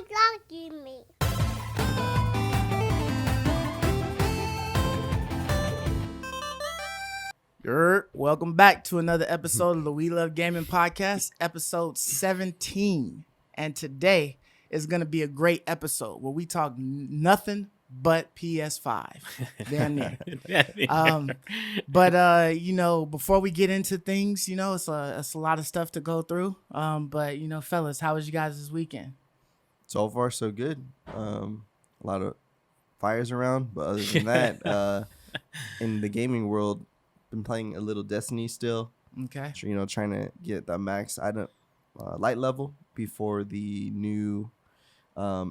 talking me. Welcome back to another episode of the We Love Gaming podcast, episode 17. And today is going to be a great episode where we talk nothing but PS5. Damn near. Before we get into things, it's a lot of stuff to go through. But fellas, how was you guys this weekend? So far, so good. A lot of fires around, but other than that, in the gaming world, been playing a little Destiny still. Okay. Trying to get the max item light level before the new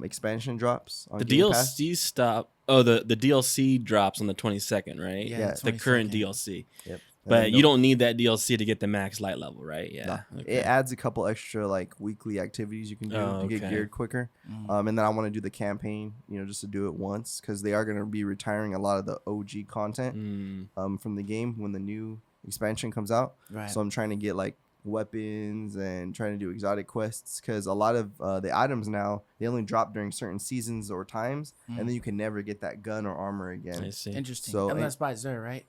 expansion drops. On The Game Pass. DLC stop. Oh, the DLC drops on the 22nd, right? Yeah, the current DLC. Yep. But you don't need that DLC to get the max light level, right? Yeah. No. Okay. It adds a couple extra weekly activities you can do to get geared quicker. And then I want to do the campaign, just to do it once because they are going to be retiring a lot of the OG content from the game when the new expansion comes out. Right. So I'm trying to get weapons and trying to do exotic quests because a lot of the items now they only drop during certain seasons or times, and then you can never get that gun or armor again. I see. Interesting. So Unless by Zer, right?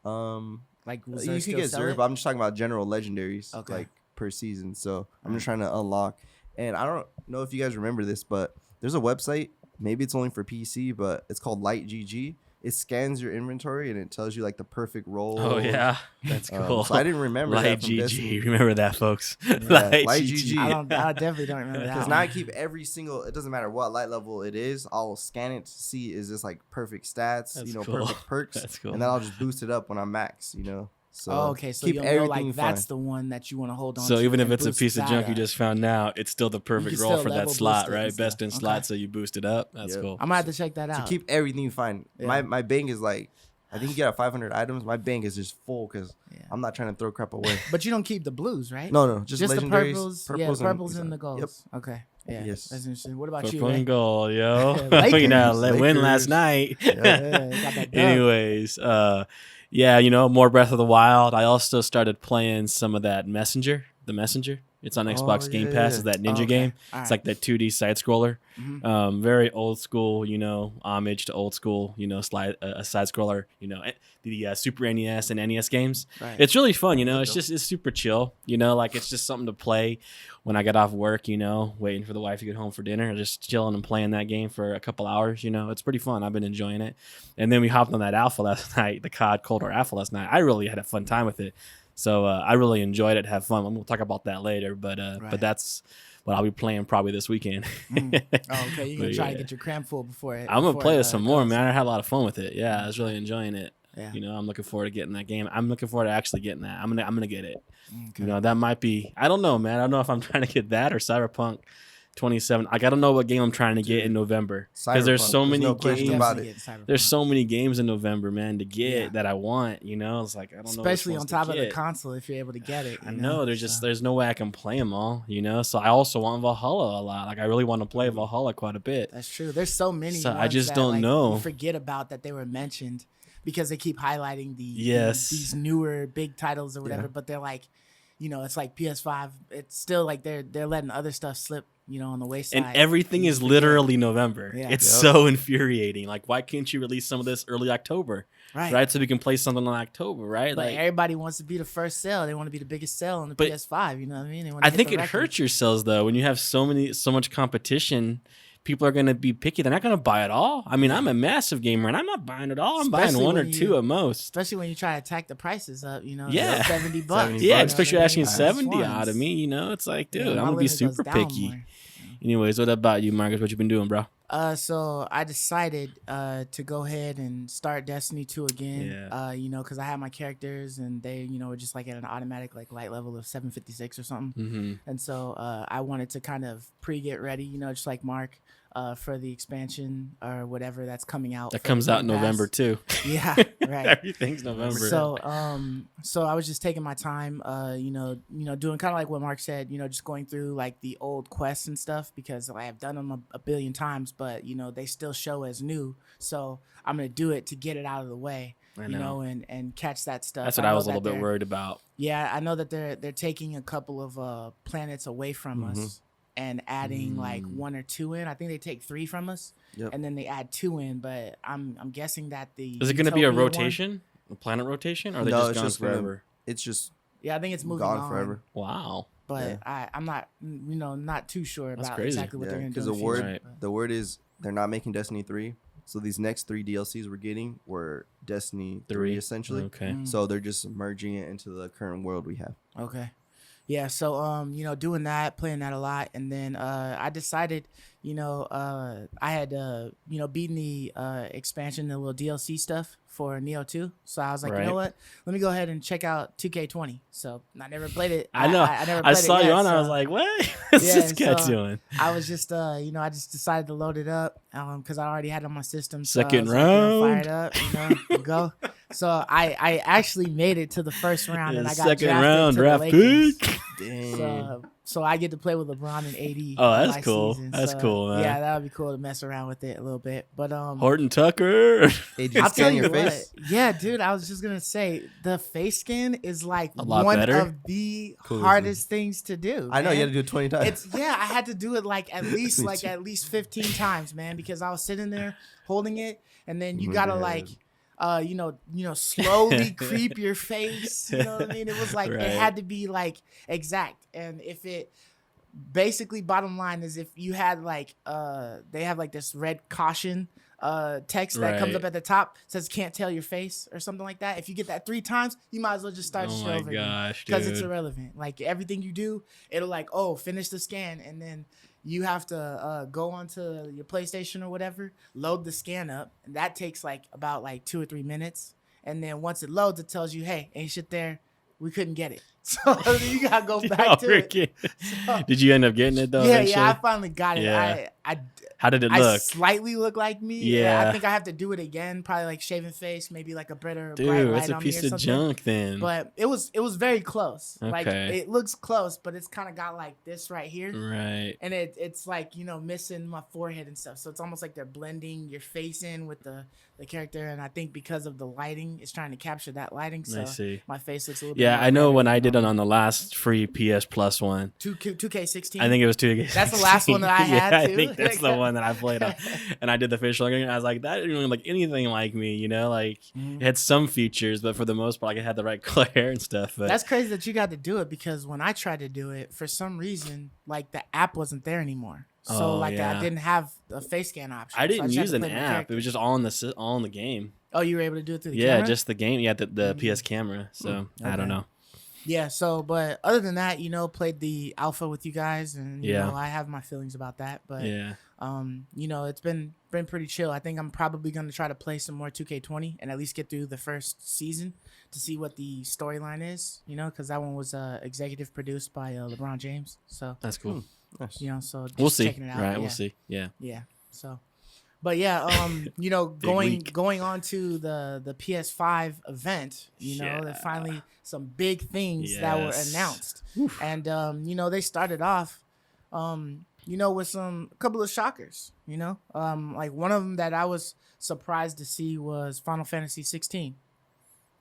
You could get Zerg, but I'm just talking about general legendaries, okay, per season. So I'm just trying to unlock. And I don't know if you guys remember this, but there's a website. Maybe it's only for PC, but it's called LightGG. It scans your inventory and it tells you the perfect roll. Oh yeah, that's cool. So I didn't remember that from Destiny. LightGG. Remember that, folks. Yeah, LightGG. I definitely don't remember that. Because now I keep every single. It doesn't matter what light level it is. I'll scan it to see is this perfect stats. That's cool. Perfect perks. That's cool. And then I'll just boost it up when I'm max. So okay, so you'll know that's the one that you want to hold on to. So even if it's a boost piece of that junk you up. just found out, it's still the perfect roll for that level slot, boost it right? and Best stuff. in slot, Okay. so you boost it up. That's Yep. cool. I might have to check that out. To keep everything you find. Yeah. My bank is I think you got 500 items. My bank is just full because I'm not trying to throw crap away. But you don't keep the blues, right? No, just the legendaries, purples and the golds. Yep. Okay. Yeah. Yes. That's interesting. What about you? Purple Ray? and gold, yo. Lakers. Win last Lakers. night. Yeah, got that dub. Anyways, more Breath of the Wild. I also started playing some of that The Messenger. It's on Xbox Game Pass. It's that ninja game. All It's right. that 2D side scroller. Mhm. Very old school, homage to old school, side scroller, the Super NES and NES games. Right. It's really fun, it's super chill, it's just something to play when I get off work, waiting for the wife to get home for dinner, just chilling and playing that game for a couple hours, it's pretty fun. I've been enjoying it. And then we hopped on that alpha last night, the COD Cold War alpha last night. I really had a fun time with it. So I really enjoyed it, have fun. We'll talk about that later, but that's what I'll be playing probably this weekend. Oh, okay. You're going to try to yeah. get your cram full before it. I'm going to play it some more, goes. man. I had a lot of fun with it. Yeah, I was really enjoying it. Yeah. I'm looking forward to getting that game. I'm looking forward to actually getting that. I'm gonna get it. Okay. That might be. I don't know, man. I don't know if I'm trying to get that or Cyberpunk 27. I gotta know what game I'm trying to get in November because there's Cyberpunk, so many no question games. about Definitely it. getting Cyberpunk. There's so many games in November, man, to get Yeah. that I want. It's like I don't know. Especially which on ones top to of the get. console if you're able to get it. I know there's no way I can play them all. So I also want Valhalla a lot. I really want to play Valhalla quite a bit. That's true. There's so many. So I ones just that, don't know. You forget about that they were mentioned because they keep highlighting these Yes. newer big titles or whatever. Yeah. But they're it's like PS5. It's still they're letting other stuff slip, on the wayside. And everything is literally November. Yeah. It's Yep. so infuriating. Like, why can't you release some of this early October? right. So we can play something in October, right? But everybody wants to be the first sale. They want to be the biggest sale on the But PS5. You know what I mean? They wanna I hit think the it record. hurts your sales though when you have so much competition. People are going to be picky. They're not going to buy it all. I mean, I'm a massive gamer and I'm not buying it all. I'm Especially buying one or when two at most. Especially when you try to attack the prices up, Yeah. $70. $70 Yeah, bucks. especially asking Nice 70 ones. out of me. It's like, dude, Yeah, I'm my going to be limit goes super down picky. more. Anyways, what about you, Marcus? What you been doing, bro? So I decided to go ahead and start Destiny 2 again. Yeah. Because I had my characters and they, were just at an automatic light level of 756 or something. Mm-hmm. And so I wanted to kind of get ready, just like Mark, for the expansion or whatever that's coming out. That for comes the out in Game Pass. November too. Yeah, right. Everything's November. So, so I was just taking my time, doing kind of like what Mark said, just going through the old quests and stuff because I have done them a billion times, but they still show as new. So I'm gonna do it to get it out of the way, I know. and catch that stuff. That's what I know was a that little bit they're- worried about. Yeah, I know that they're taking a couple of planets away from us. and adding like 1 or 2 in. I think they take 3 from us, and then they add 2 in. But I'm guessing that the is it going to be a rotation, a planet rotation, or are they just gone forever? It's just I think it's moving gone forever. Wow. But I'm not not too sure about exactly what they're going to do. Because the word is they're not making Destiny 3. So these next 3 DLCs we're getting were Destiny 3 essentially. Okay. So they're just merging it into the current world we have. Okay. Yeah, so doing that, playing that a lot, and then I decided, I had beaten the expansion, the little DLC stuff for Neo 2. So I was like, you know what? Let me go ahead and check out 2K20. So I never played it. I know. I never played it. I saw you on. I was like, what? What's this guy doing? I was just, I just decided to load it up because I already had it on my system. So Second round. Fire it up, go. So I actually made it to the first round, and I got second round draft pick. So I get to play with LeBron and AD. Oh, that's cool. Season. That's cool, man. Yeah, that would be cool to mess around with it a little bit. But Horton Tucker. I'll tell you what. Yeah, dude, I was just gonna say the face scan is like one of the hardest things to do. I know, you had to do it 20 times. I had to do it at least 15 times, man, because I was sitting there holding it, and then you gotta slowly creep your face. You know what I mean? It was like it had to be like exact. And if it basically bottom line is if you had they have like this red caution text that comes up at the top, says can't tell your face or something like that. If you get that 3 times, you might as well just start straight over because it's irrelevant. Like everything you do, it'll finish the scan, and then you have to go onto your PlayStation or whatever, load the scan up, and that takes about 2 or 3 minutes. And then once it loads, it tells you, hey, ain't shit there. We couldn't get it. So you got to go back to it. So, did you end up getting it, though? Yeah, I finally got it. Yeah. How did it look? I slightly look like me. Yeah. I think I have to do it again, probably shaving face, maybe a better Dude, bright light that's a piece of junk then. But it was very close. Okay. It looks close, but it's kind of got this right here. Right. And it's missing my forehead and stuff. So it's almost like they're blending your face in with the character, and I think because of the lighting, it's trying to capture that lighting. So I see. My face looks a little bit I know when I did it on the last free PS Plus one. 2K16? I think it was 2K16. That's the last one that I had, too. I think that's the one that I played on. And I did the facial again. I was like, that didn't look like anything like me, It had some features, but for the most part, it had the right color hair and stuff. But that's crazy that you got to do it, because when I tried to do it, for some reason, the app wasn't there anymore. So I didn't have a face scan option. I didn't use an app. It was just all in the game. Oh, you were able to do it through the camera? Yeah, just the game. Yeah, the PS camera. So I don't know. Yeah, but other than that, played the alpha with you guys, and I have my feelings about that. But it's been pretty chill. I think I'm probably gonna try to play some more 2K20 and at least get through the first season to see what the storyline is. Because that one was executive produced by LeBron James. So that's cool. Nice. So just we'll see. Checking it out. Right, we'll see. Yeah. Yeah. So. But going on to the PS5 event, there's finally some big things that were announced. Oof. And they started off with a couple of shockers, one of them that I was surprised to see was Final Fantasy 16.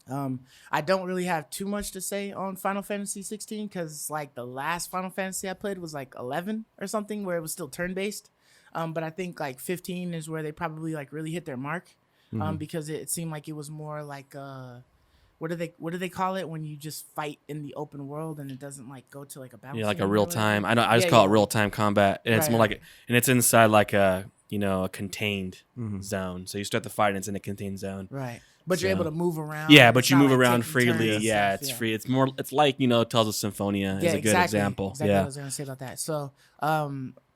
I don't really have too much to say on Final Fantasy 16 because the last Final Fantasy I played was 11 or something, where it was still turn-based. But I think 15 is where they probably really hit their mark, because it seemed like it was more what do they call it when you just fight in the open world and it doesn't go to a battle? Yeah, a real time. I just call it real time combat, and it's more and it's inside a contained zone. So you start the fight and it's in a contained zone. Right. But you're able to move around. Yeah, but you move around freely. Yeah, it's free. It's more. It's Tales of Symphonia is a good example. Exactly what I was gonna say about that. So,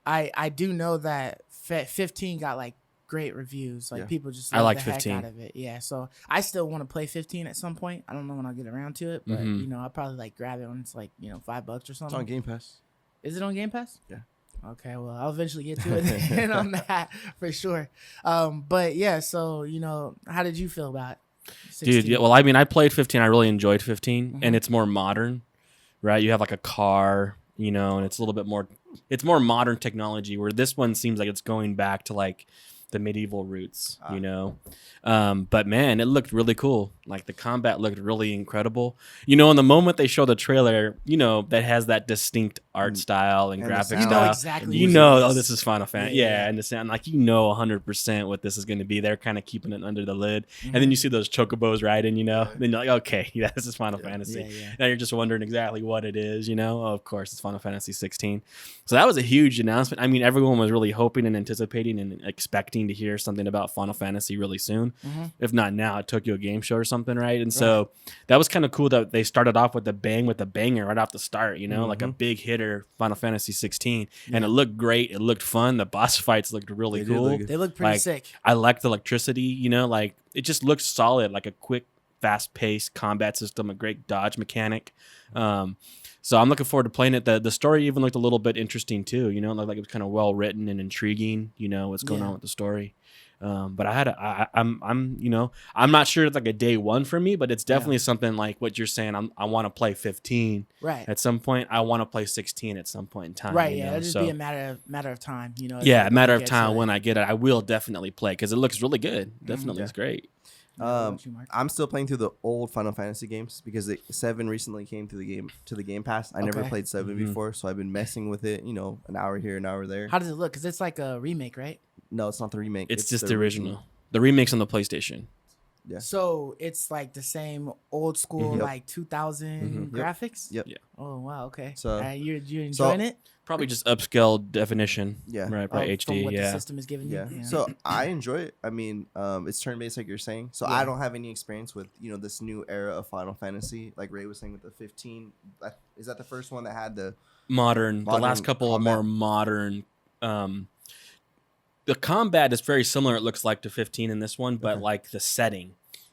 I do know that 15 got great reviews. People just love the 15 heck out of it. Yeah, so I still want to play 15 at some point. I don't know when I'll get around to it, but I'll probably grab it when it's $5 or something. It's on Game Pass. Is it on Game Pass? Yeah. Okay, well, I'll eventually get to it on that for sure. But yeah, so how did you feel about 16? Dude, well, I played 15. I really enjoyed 15, and it's more modern, right? You have a car, and it's a little bit more. It's more modern technology. Where this one seems like it's going back to the medieval roots, you know. But man, it looked really cool. Like the combat looked really incredible. You know, in the moment they show the trailer, you know, that has that distinct art style and graphic you know style. exactly. You what know, it oh, is. this is Final Fantasy. Yeah, and the sound, like, you know, 100% what this is going to be. They're kind of keeping it under the lid, and then you see those chocobos riding. You know, then you're like, okay, yeah, this is Final Fantasy. Now you're just wondering exactly what it is. You know, oh, of course, it's Final Fantasy 16. So that was a huge announcement. I mean, everyone was really hoping and anticipating and expecting to hear something about Final Fantasy really soon. If not now, at Tokyo Game Show or something, right? And so that was kind of cool that they started off with a banger right off the start, you know, like a big hitter, Final Fantasy 16. And it looked great. It looked fun. The boss fights looked really cool. They look pretty sick. I liked the electricity, you know, like it just looked solid, like a quick, fast-paced combat system, a great dodge mechanic. So I'm looking forward to playing it. The story even looked a little bit interesting too, you know, like it was kind of well written and intriguing, you know, what's going on with the story. But I'm you know, I'm not sure it's like a day one for me, but it's definitely something like what you're saying. I want to play 15 at some point. I want to play 16 at some point in time. Right. You know? It'll just be a matter of time, you know. Yeah, a matter of time when I get it. I will definitely play because it looks really good. Definitely, it's great. I'm still playing through the old Final Fantasy games because 7 recently came to the Game Pass. I never played 7 before, so I've been messing with it. You know, an hour here, an hour there. How does it look? Because it's like a remake, right? No, it's not the remake. It's just the original. The remake's on the PlayStation. Yeah. So it's like the same old school, like 2000 graphics. Yep. Yeah. Oh wow. Okay. So you're enjoying it? Probably just upscale definition. Yeah. Right. Probably HD. From what Yeah. the system is giving you. Yeah. So I enjoy it. I mean, it's turn based like you're saying. So I don't have any experience with, you know, this new era of Final Fantasy. Like Ray was saying with the 15. Is that the first one that had the modern the last couple of more modern. The combat is very similar. It looks like to 15 in this one, but like the setting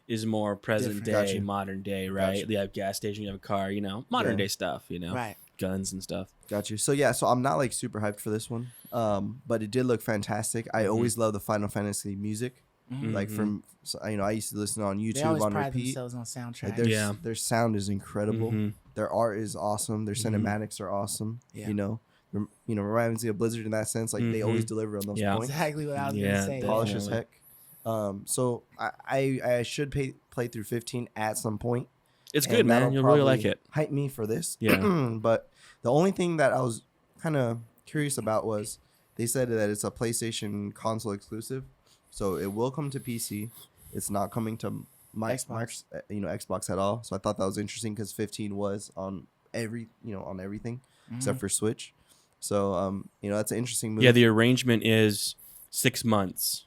is more present day, modern day, right? You have gas station, you have a car, you know, modern day stuff, you know, guns and stuff. Got you. So yeah, so I'm not like super hyped for this one, but it did look fantastic. I always love the Final Fantasy music, like from you know, I used to listen on YouTube they always on pride repeat. themselves on soundtrack. Like their sound is incredible. Their art is awesome. Their cinematics are awesome. You know. Reminds me of Blizzard in that sense. Like they always deliver on those points. Exactly what I was gonna say. Polish as heck. So I should play through 15 at some point. It's good, man. You'll really like it. Hype me for this. Yeah. But the only thing that I was kind of curious about was they said that it's a PlayStation console exclusive, so it will come to PC. It's not coming to Xbox, Xbox at all. So I thought that was interesting because 15 was on everything except for Switch. So that's an interesting move. Yeah, the arrangement is 6 months.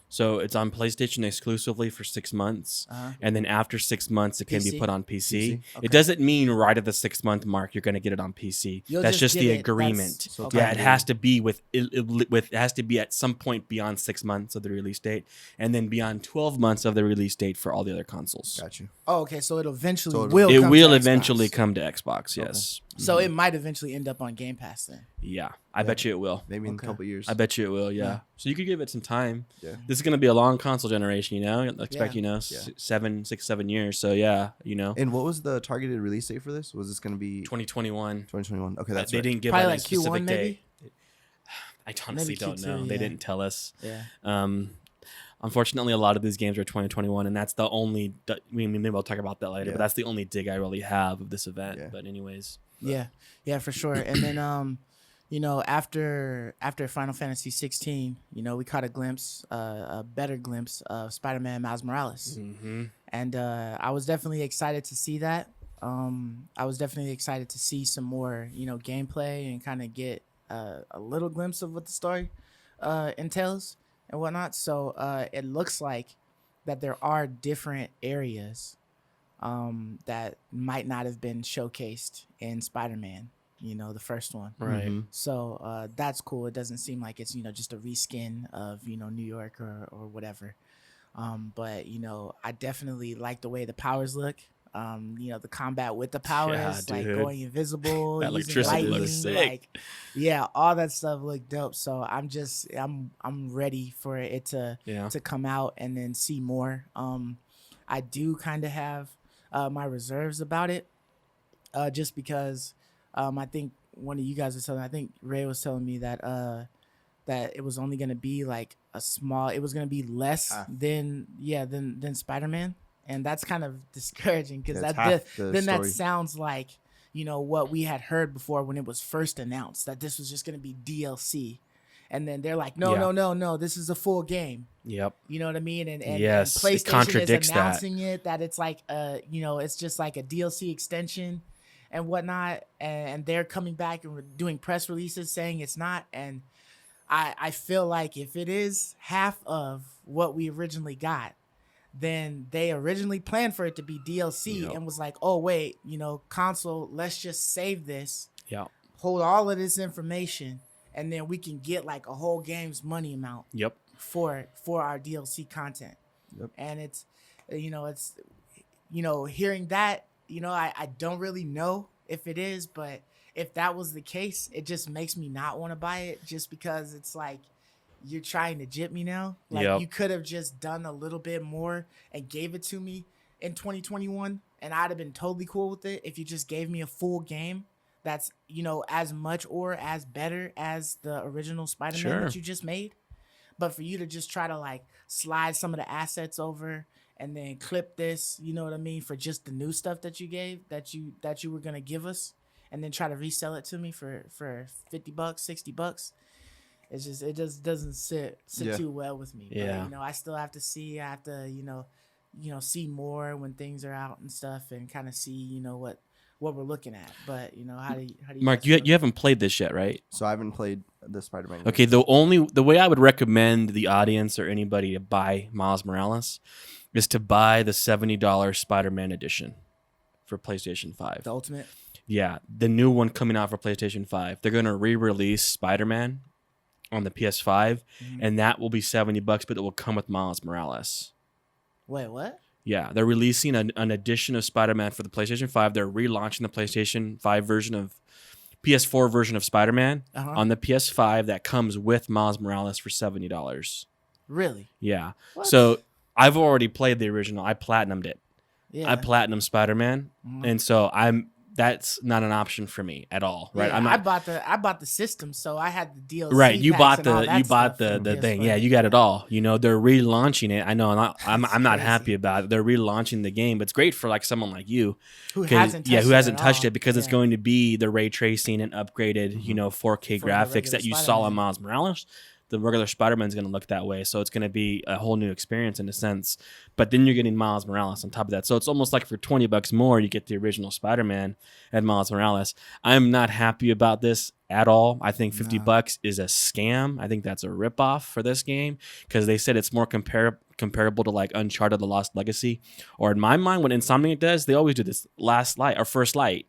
So it's on PlayStation exclusively for 6 months, and then after 6 months, it can be put on PC. Okay. It doesn't mean right at the 6 month mark you're going to get it on PC. That's just the agreement. Yeah, it has to be it has to be at some point beyond 6 months of the release date, and then beyond 12 months of the release date for all the other consoles. Got you. Oh, okay. So it eventually will eventually come to Xbox. Yes. Okay. So it might eventually end up on Game Pass then. Yeah, I bet you it will. Maybe in a couple years. I bet you it will. Yeah. So you could give it some time. Yeah. This is gonna be a long console generation. You know, expect 7 years. So yeah, you know. And what was the targeted release date for this? Was this gonna be 2021? 2021. Okay, that's they didn't give probably a like specific Q1 date. Maybe? I honestly don't know. They didn't tell us. Yeah. Unfortunately, a lot of these games are 2021, and that's the only. Maybe I'll talk about that later. But that's the only dig I really have of this event. Yeah. But anyways. Yeah, for sure. And then after Final Fantasy 16, we caught a better glimpse of Spider-Man Miles Morales. And I was definitely excited to see that. I was definitely excited to see some more, gameplay and kind of get a little glimpse of what the story entails and whatnot. So it looks like that there are different areas that might not have been showcased in Spider-Man, the first one. Right. So that's cool. It doesn't seem like it's, just a reskin of, New York or whatever. But, I definitely like the way the powers look. The combat with the powers, like going invisible, that using lightning, looks sick. All that stuff looked dope. So I'm ready for it to come out and then see more. I do kind of have my reserves about it, just because I think one of you guys was telling. I think Ray was telling me that that it was only gonna be like it was gonna be less than Spider-Man, and that's kind of discouraging because that sounds like what we had heard before when it was first announced that this was just gonna be DLC. And then they're like, no, this is a full game. Yep. You know what I mean? And yes, PlayStation it contradicts is announcing that it's like it's just like a DLC extension and whatnot. And they're coming back and doing press releases saying it's not. And I feel like if it is half of what we originally got, then they originally planned for it to be DLC and was like, oh wait, console, let's just save this. Yeah. Hold all of this information. And then we can get like a whole game's money amount. Yep. For our DLC content. Yep. And it's hearing that, I don't really know if it is, but if that was the case, it just makes me not want to buy it just because it's like you're trying to jip me now. Like you could have just done a little bit more and gave it to me in 2021 and I'd have been totally cool with it if you just gave me a full game. That's, as much or as better as the original Spider-Man that you just made. But for you to just try to like slide some of the assets over and then clip this, you know what I mean, for just the new stuff that you gave, that you were going to give us, and then try to resell it to me for $50, $60, it just doesn't sit too well with me. Yeah. But, I still have to see, see more when things are out and stuff and kind of see, what we're looking at. But how do you Mark, you haven't played this yet, right? So I haven't played the Spider-Man game. Okay, the way I would recommend the audience or anybody to buy Miles Morales is to buy the $70 Spider-Man edition for PlayStation 5. The Ultimate? Yeah, the new one coming out for PlayStation 5. They're going to re-release Spider-Man on the PS5 and that will be $70, but it will come with Miles Morales. Wait, what? Yeah, they're releasing an edition of Spider-Man for the PlayStation 5. They're relaunching the PlayStation 5 PS4 version of Spider-Man on the PS5 that comes with Miles Morales for $70. Really? Yeah. What? So I've already played the original. I platinumed it. Yeah. I platinumed Spider-Man, and so that's not an option for me at all, right? Yeah, I bought the system, so I had the DLC. Right, you bought the the thing. Yeah, you got it all. They're relaunching it. I know, I'm not happy about it. They're relaunching the game, but it's great for like someone like you who hasn't touched it because it's going to be the ray tracing and upgraded, 4K graphics that you saw on Miles Morales. The regular Spider-Man's going to look that way, so it's going to be a whole new experience in a sense. But then you're getting Miles Morales on top of that, so it's almost like for $20 more, you get the original Spider-Man and Miles Morales. I'm not happy about this at all. I think $50 is a scam. I think that's a ripoff for this game because they said it's more comparable to like Uncharted: The Lost Legacy, or in my mind, what Insomniac does, they always do this Last Light or First Light.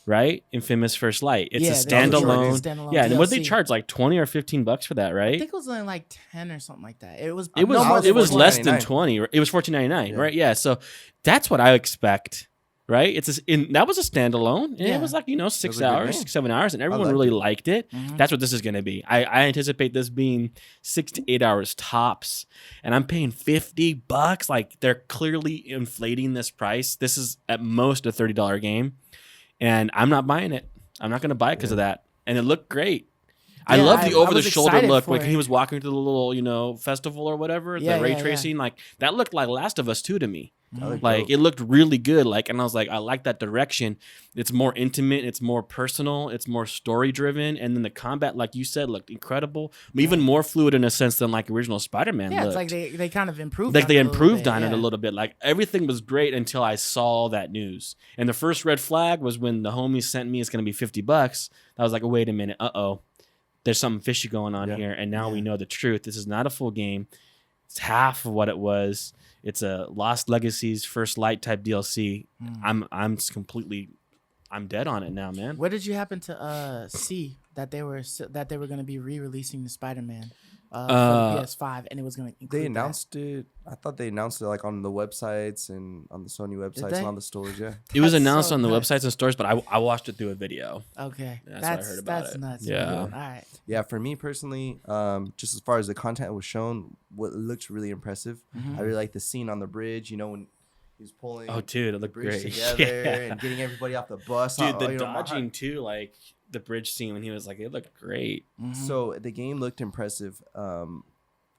Right? Infamous First Light. It's a standalone. Yeah, and what they charge like $20 or $15 for that, right? I think it was only like 10 or something like that. It was less than 20. It was $14.99, right? Yeah, so that's what I expect, right? That was a standalone, and it was like 6 hours, 7 hours, and everyone really liked it. That's what this is going to be. I anticipate this being 6 to 8 hours tops, and I'm paying $50. Like they're clearly inflating this price. This is at most a $30 game. And I'm not buying it. I'm not going to buy it because of that. And it looked great. I love the over-the-shoulder look. Like he was walking through the little, festival or whatever. The ray tracing, like that looked like Last of Us 2 to me. Like it looked really good. Like, and I was like, I like that direction. It's more intimate. It's more personal. It's more story-driven. And then the combat, like you said, looked incredible. Even more fluid in a sense than like original Spider-Man looked. It's like they kind of improved. Like they improved on it a little bit. Like everything was great until I saw that news. And the first red flag was when the homie sent me, it's going to be $50. I was like, oh, wait a minute. There's something fishy going on here. And now we know the truth. This is not a full game. It's half of what it was. It's a Lost Legacies First Light type DLC. I'm dead on it now, man. Where did you happen to see that they were going to be re-releasing the Spider-Man for the PS5 and it was going to include They announced it. I thought they announced it like on the websites and on the Sony websites and on the stores. Yeah, it was announced on the websites and stores, but I watched it through a video. Okay, that's what I heard about that's it. Nuts. Yeah. Man. All right. Yeah, for me personally, just as far as the content was shown, what looks really impressive. I really like the scene on the bridge. When he was pulling. Oh, dude, it the looked bridge great together and getting everybody off the bus. Dude, the dodging too, like the bridge scene when he was like, it looked great. Mm-hmm. So the game looked impressive.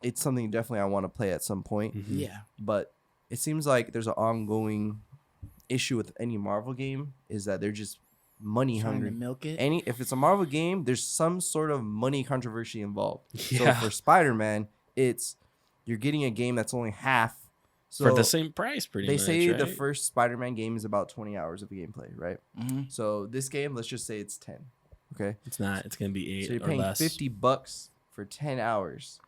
It's something definitely I want to play at some point. Mm-hmm. Yeah. But it seems like there's an ongoing issue with any Marvel game is that they're just money Trying hungry. to milk it. If it's a Marvel game, there's some sort of money controversy involved. Yeah. So for Spider-Man, you're getting a game that's only half. So For the same price, pretty much. they say the right? first Spider-Man game is about 20 hours of gameplay, right? Mm-hmm. So this game, let's just say it's 10. Okay. It's not. It's gonna be 8 So you're or paying less. $50 for 10 hours.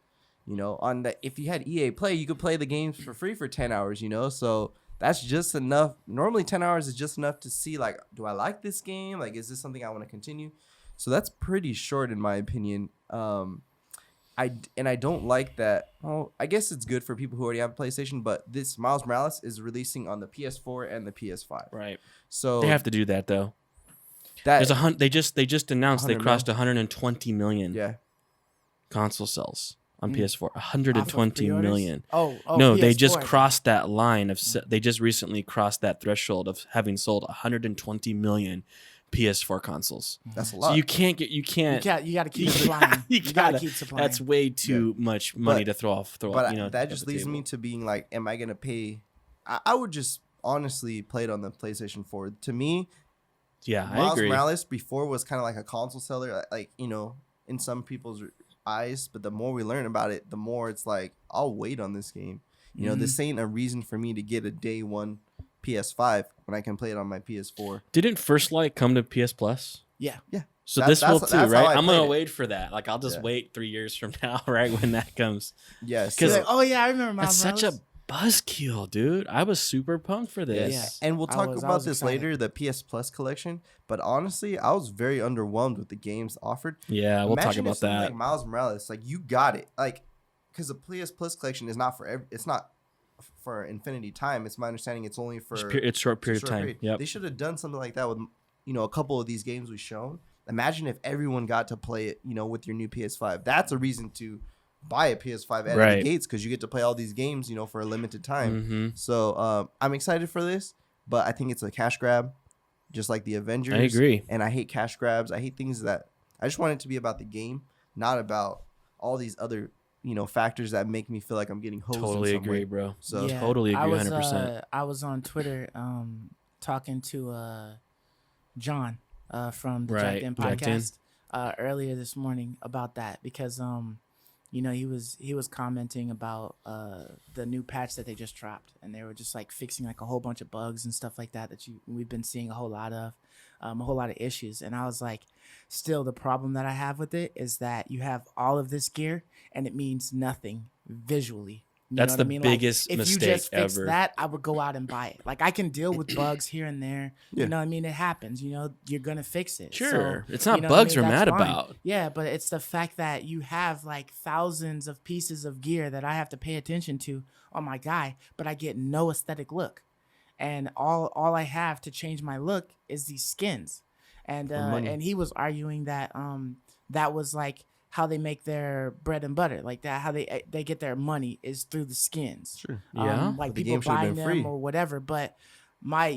You know, on that, if you had EA Play, you could play the games for free for 10 hours, you know? So that's just enough. Normally 10 hours is just enough to see, like, do I like this game? Like, is this something I want to continue? So that's pretty short in my opinion. I don't like that. Oh, I guess it's good for people who already have a PlayStation, but this Miles Morales is releasing on the PS4 and the PS5. Right. So They have to do that though. that There's they just announced they 100 crossed 120 million yeah. console sales on Mm. PS4. Off of 120 pre-orders? million. Oh, No, they just PS4. crossed that line of. They just recently crossed that threshold of having sold 120 million PS4 consoles. That's a lot. So you can't. You got to keep you supplying. gotta- You got to keep supplying. That's way too much money to throw off. But you know, that at just the leads table. me to being like, am I gonna pay? I would just honestly play it on the PlayStation 4. To me, Yeah, I Miles agree. Morales before was kind of like a console seller, like, you know, in some people's eyes. But the more we learn about it, the more it's like, I'll wait on this game. You know, this ain't a reason for me to get a day one PS5 when I can play it on my PS4. Didn't First Light come to PS Plus? Yeah. Yeah. So That's- this will that's- too, that's how right? I I'm gonna played it. wait for that. Like I'll just Yeah. wait 3 years from now, right when that comes. Yeah. You're So, like, oh yeah, I remember That's Miles such a Morales. buzzkill, dude. I was super pumped for this. Yeah. and we'll I talk was about this excited. later, the PS Plus collection. But honestly, I was very underwhelmed with the games offered. Yeah, we'll talk Imagine about if something that. Like Miles Morales, like you got it, like because the PS Plus collection is not for it's not for infinity time. It's my understanding it's only for It's short period of time. Yep. They should have done something like that with a couple of these games we've shown. Imagine if everyone got to play it, with your new PS5. That's a reason to buy a PS5 out of Right. the gates because you get to play all these games, for a limited time. Mm-hmm. So I'm excited for this, but I think it's a cash grab, just like the Avengers. I agree. And I hate cash grabs. I hate things that I just want it to be about the game, not about all these other factors that make me feel like I'm getting hosed. Totally in some agree, way. bro. So Yeah, totally agree, I was, 100%. I was on Twitter talking to John from the Jacked In Jacked In. podcast earlier this morning about that because he was commenting about the new patch that they just dropped, and they were just like fixing like a whole bunch of bugs and stuff like that we've been seeing a whole lot of issues. And I was like, still the problem that I have with it is that you have all of this gear and it means nothing visually. You That's know the what I mean? biggest if mistake you just fix ever. that, I would go out and buy it. Like I can deal with bugs here and there. Yeah. You know what I mean? It happens. You're gonna fix it. Sure. So, It's not you know what I bugs mean? we're That's mad fine. about. Yeah, but it's the fact that you have like thousands of pieces of gear that I have to pay attention to on my guy, but I get no aesthetic look. And all I have to change my look is these skins. And money. and he was arguing that that was like how they make their bread and butter, like that how they get their money is through the skins. Sure. Yeah. Like But the people game should have buying been them free. or whatever. But my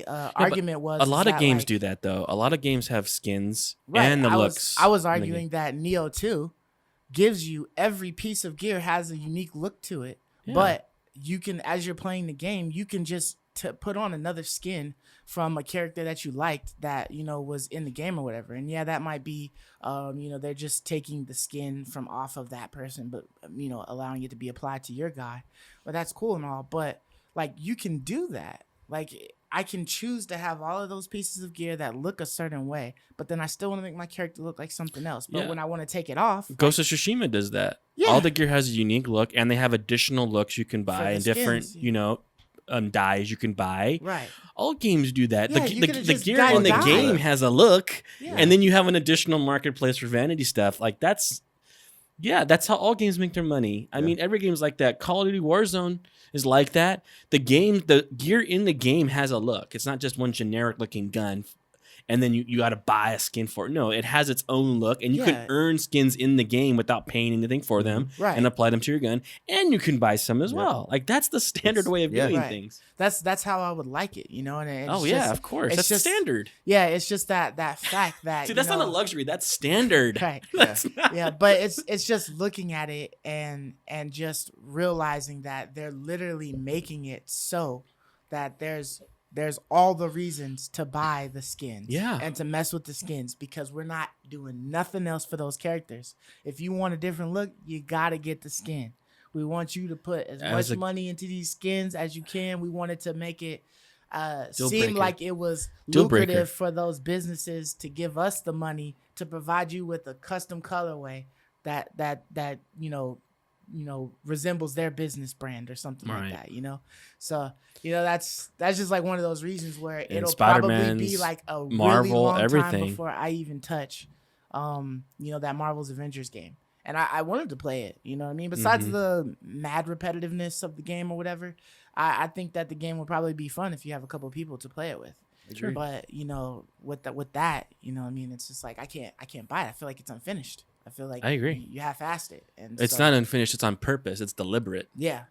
but argument was A lot is of that, games like, do that though. A lot of games have skins right, and the I looks. I was in the game. arguing that Neo 2 gives you every piece of gear has a unique look to it, Yeah. but you can, as you're playing the game, you can just put on another skin from a character that you liked that was in the game or whatever. And yeah, that might be they're just taking the skin from off of that person, but allowing it to be applied to your guy. But that's cool and all, but like you can do that. Like I can choose to have all of those pieces of gear that look a certain way, but then I still want to make my character look like something else. But Yeah. when I want to take it off, Ghost of Tsushima does that. Yeah. All the gear has a unique look, and they have additional looks you can buy the and different, skins. dyes you can buy. right. All games do that. Yeah, the you the, could've the just gear got in the a dye. game has a look, Yeah. and then you have an additional marketplace for vanity stuff. Like that's how all games make their money. I mean, every game's like that. Call of Duty Warzone is like that. The gear in the game has a look. It's not just one generic looking gun. and then you got to buy a skin for it. No, it has its own look, and you can earn skins in the game without paying anything for them, and apply them to your gun, and you can buy some as well. Like that's the standard way of doing things. That's how I would like it, you know. And it's just, of course, that's just standard. Yeah, it's just that fact that see, that's not a luxury. That's standard. Right. Yeah, but it's just looking at it and just realizing that they're literally making it so that there's all the reasons to buy the skins and to mess with the skins, because we're not doing nothing else for those characters. If you want a different look, you got to get the skin. We want you to put as much money into these skins as you can. We wanted to make it seem like it was lucrative for those businesses to give us the money to provide you with a custom colorway that resembles their business brand or something like that, you know. So that's just like one of those reasons where it'll probably be like a Marvel, really long everything time before I even touch that Marvel's Avengers game. And I wanted to play it, you know what I mean? Besides the mad repetitiveness of the game or whatever, I think that the game would probably be fun if you have a couple of people to play it with. Sure. But with that, you know what I mean, it's just like I can't buy it. I feel like it's unfinished. I feel like I agree. You half-assed it, and it's not unfinished. It's on purpose. It's deliberate. Yeah.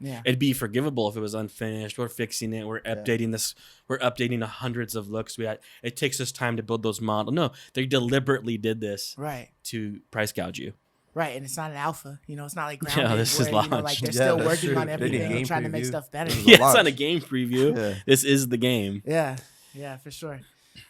It'd be forgivable if it was unfinished. We're fixing it. We're updating this. We're updating hundreds of looks. It takes us time to build those models. No, they deliberately did this to price gouge you. Right, and it's not an alpha. It's not like grounded. Yeah, this is launched. Like they're still working on everything and trying to make stuff better. Yeah, it's not a game preview. This is the game. Yeah, for sure.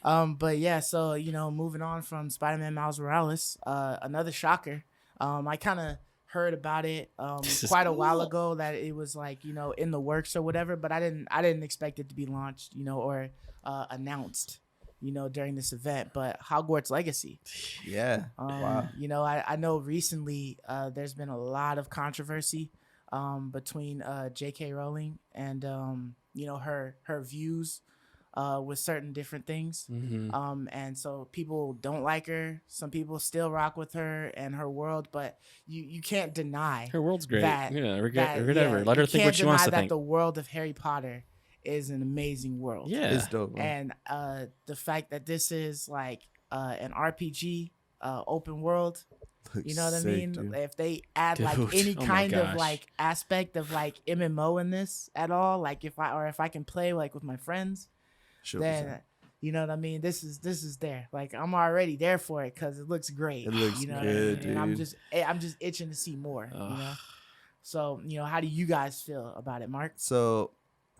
But yeah, so moving on from Spider-Man Miles Morales, another shocker. I kind of heard about it quite a while ago that it was like in the works or whatever, but I didn't expect it to be launched or announced during this event. But Hogwarts Legacy. Yeah. Wow. I know recently there's been a lot of controversy between J.K. Rowling and her views with certain different things. And so people don't like her. Some people still rock with her and her world, but you can't deny her world's great. Let her think what she wants to think. You can't deny that the world of Harry Potter is an amazing world. Yeah, it's dope, man. And the fact that this is like an RPG open world, you know what I mean? Dude. If they add like any kind of like aspect of like MMO in this at all, like if I can play like with my friends, then you know what I mean? This is there. Like I'm already there for it because it looks great. It looks good, dude. And I'm just itching to see more. So how do you guys feel about it, Mark? So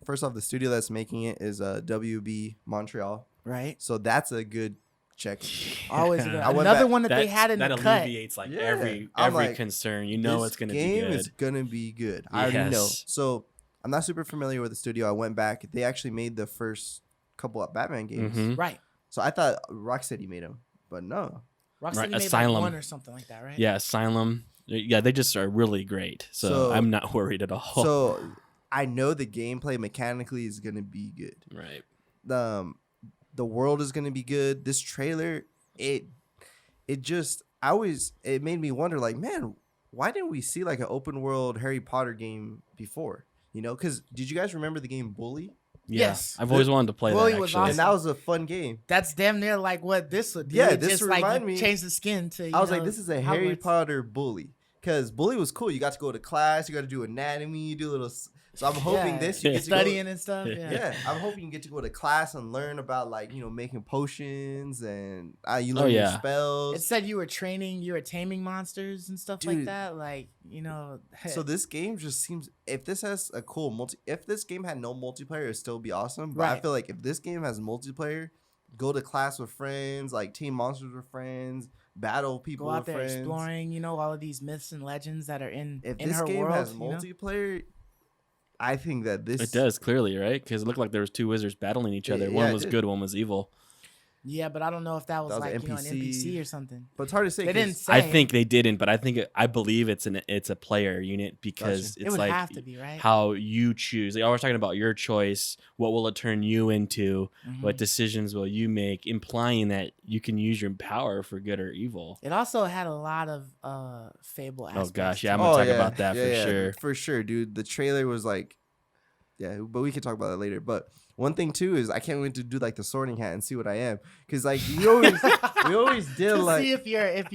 first off, the studio that's making it is WB Montreal. Right. So that's a good check. Always good. Another one that they had in the cut. That alleviates like every concern. It's going to be good. This game is going to be good. I already know. So I'm not super familiar with the studio. I went back. They actually made the first couple of Batman games. Right. So I thought Rocksteady made them, but no. Rocksteady made Asylum. Like one or something like that, right? Yeah, Asylum. Yeah, they just are really great. So I'm not worried at all. So I know the gameplay mechanically is going to be good. Right. The world is going to be good. This trailer, it made me wonder, like, man, why didn't we see like an open world Harry Potter game before? Because did you guys remember the game Bully? Yes. I've always wanted to play Bully that, was actually. awesome. And that was a fun game. That's damn near like what this would be. Yeah, this reminded like me. Change the skin to, I was like, this is a Hogwarts. Harry Potter Bully. Because Bully was cool. You got to go to class. You got to do anatomy. You do a little... So I'm hoping you get to studying and stuff. Yeah. I'm hoping you get to go to class and learn about making potions and you learn your spells. It said you were taming monsters and stuff like that. Like, So this game just seems, if this has a cool if this game had no multiplayer, it'd still be awesome. But I feel like if this game has multiplayer, go to class with friends, like team monsters with friends, battle people with friends. Go out there exploring, all of these myths and legends that are in her world. If this game has multiplayer, I think that this... It does, clearly, right? Because it looked like there was two wizards battling each other. One was good, one was evil. Yeah, but I don't know if that was like, an NPC or something. But it's hard to say. They didn't say. I think they didn't, but I believe it's a player unit because it's like have to be, right? How you choose. They always talking about your choice. What will it turn you into? What decisions will you make? Implying that you can use your power for good or evil. It also had a lot of Fable aspects. Oh gosh, yeah, I'm gonna talk about that for sure. For sure, dude. The trailer was like, but we can talk about that later. But one thing too is I can't wait to do like the Sorting Hat and see what I am, because like we always did like see if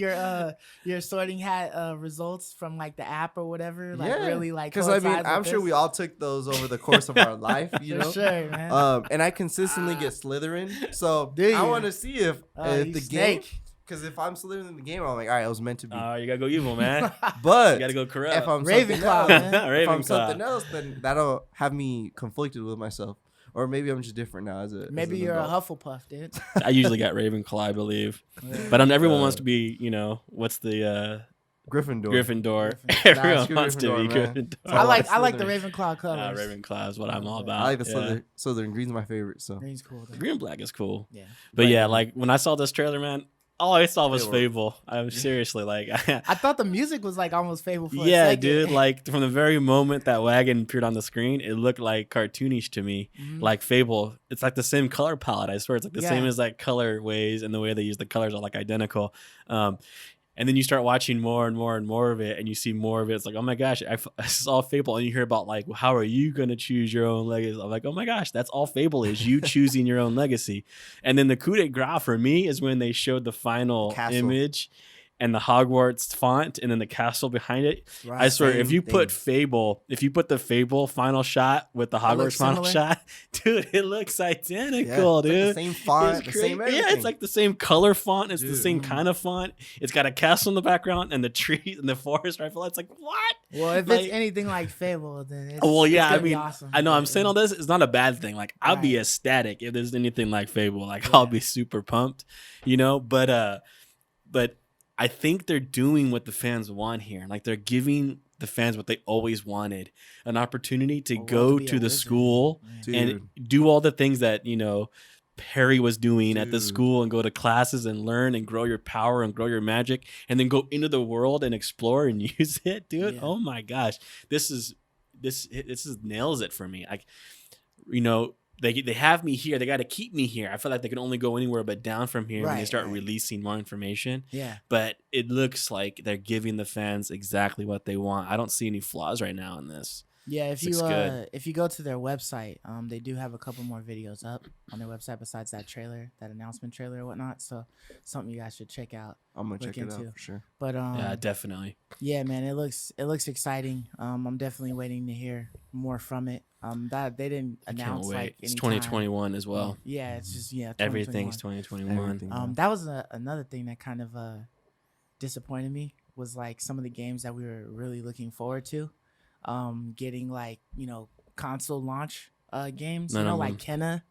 your Sorting Hat results from like the app or whatever, like really like, because I mean I'm sure we all took those over the course of our life, you know. Sure, man. And I consistently get Slytherin, so I want to see if the game. Because if I'm Slytherin in the game, I'm like, all right, it was meant to be. You gotta go evil, man. But you gotta go corrupt. If I'm Ravenclaw, man. If I'm something else, then that'll have me conflicted with myself. Or maybe I'm just different now. Maybe you're a Hufflepuff, dude. I usually got Ravenclaw, I believe. But everyone wants to be, what's the Gryffindor. Everyone wants to be Gryffindor. I like the Ravenclaw colors. Ravenclaw is what I'm all about. I like the Slytherin. Green's my favorite. So green's cool. Though. Green and black is cool. Yeah. But yeah, like when I saw this trailer, man, all I saw was Fable. I'm seriously like, I thought the music was like almost Fable. For yeah, a second. dude. Like from the very moment that wagon appeared on the screen, it looked like cartoonish to me, like Fable. It's like the same color palette. I swear, it's like the same as like color ways, and the way they use the colors are like identical. And then you start watching more and more and more of it, and you see more of it. It's like, oh my gosh, I saw Fable, and you hear about like, how are you going to choose your own legacy? I'm like, oh my gosh, that's all Fable is, you choosing your own legacy. And then the coup de grace for me is when they showed the final image and the Hogwarts font and then the castle behind it. Right, I swear, if you put the Fable final shot with the Hogwarts final shot, dude, it looks identical, dude. Like the same font, the same everything. Yeah, it's like the same color font. It's the same kind of font. It's got a castle in the background and the trees and the forest right below. It's like, what? Well, if it's anything like Fable, then it's I mean, awesome. I know I'm saying all this. It's not a bad thing. Like, I'll be ecstatic if there's anything like Fable. Like, I'll be super pumped, but I think they're doing what the fans want here. Like, they're giving the fans what they always wanted, an opportunity to go to the school and do all the things that, Perry was doing at the school, and go to classes and learn and grow your power and grow your magic, and then go into the world and explore and use it, dude. Yeah. Oh my gosh. This nails it for me. Like, they have me here. They got to keep me here. I feel like they can only go anywhere but down from here when they start releasing more information. Yeah. But it looks like they're giving the fans exactly what they want. I don't see any flaws right now in this. Yeah, if you go to their website, they do have a couple more videos up on their website besides that trailer, that announcement trailer or whatnot. So something you guys should check out. I'm gonna check it out for sure. But yeah, definitely. Yeah, man, it looks exciting. I'm definitely waiting to hear more from it. That they didn't announce like it's 2021 as well. Yeah, it's just everything's 2021. That was another thing that kind of disappointed me, was like some of the games that we were really looking forward to. Getting like console launch games, like Kenna,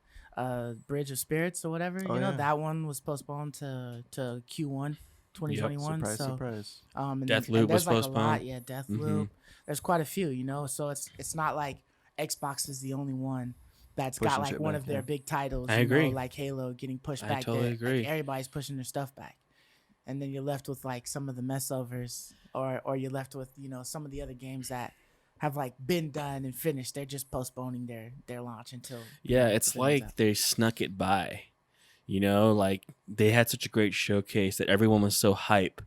Bridge of Spirits or whatever. That one was postponed to Q1 2021. Yep. Surprise. Deathloop was postponed. Deathloop. There's quite a few, so it's not like Xbox is the only one that's pushing got like one of their big titles. I agree. Like Halo getting pushed back. I totally agree. Like everybody's pushing their stuff back, and then you're left with like some of the messovers, or you're left with some of the other games that have like been done and finished. They're just postponing their launch until it's like they snuck it by. Like they had such a great showcase that everyone was so hype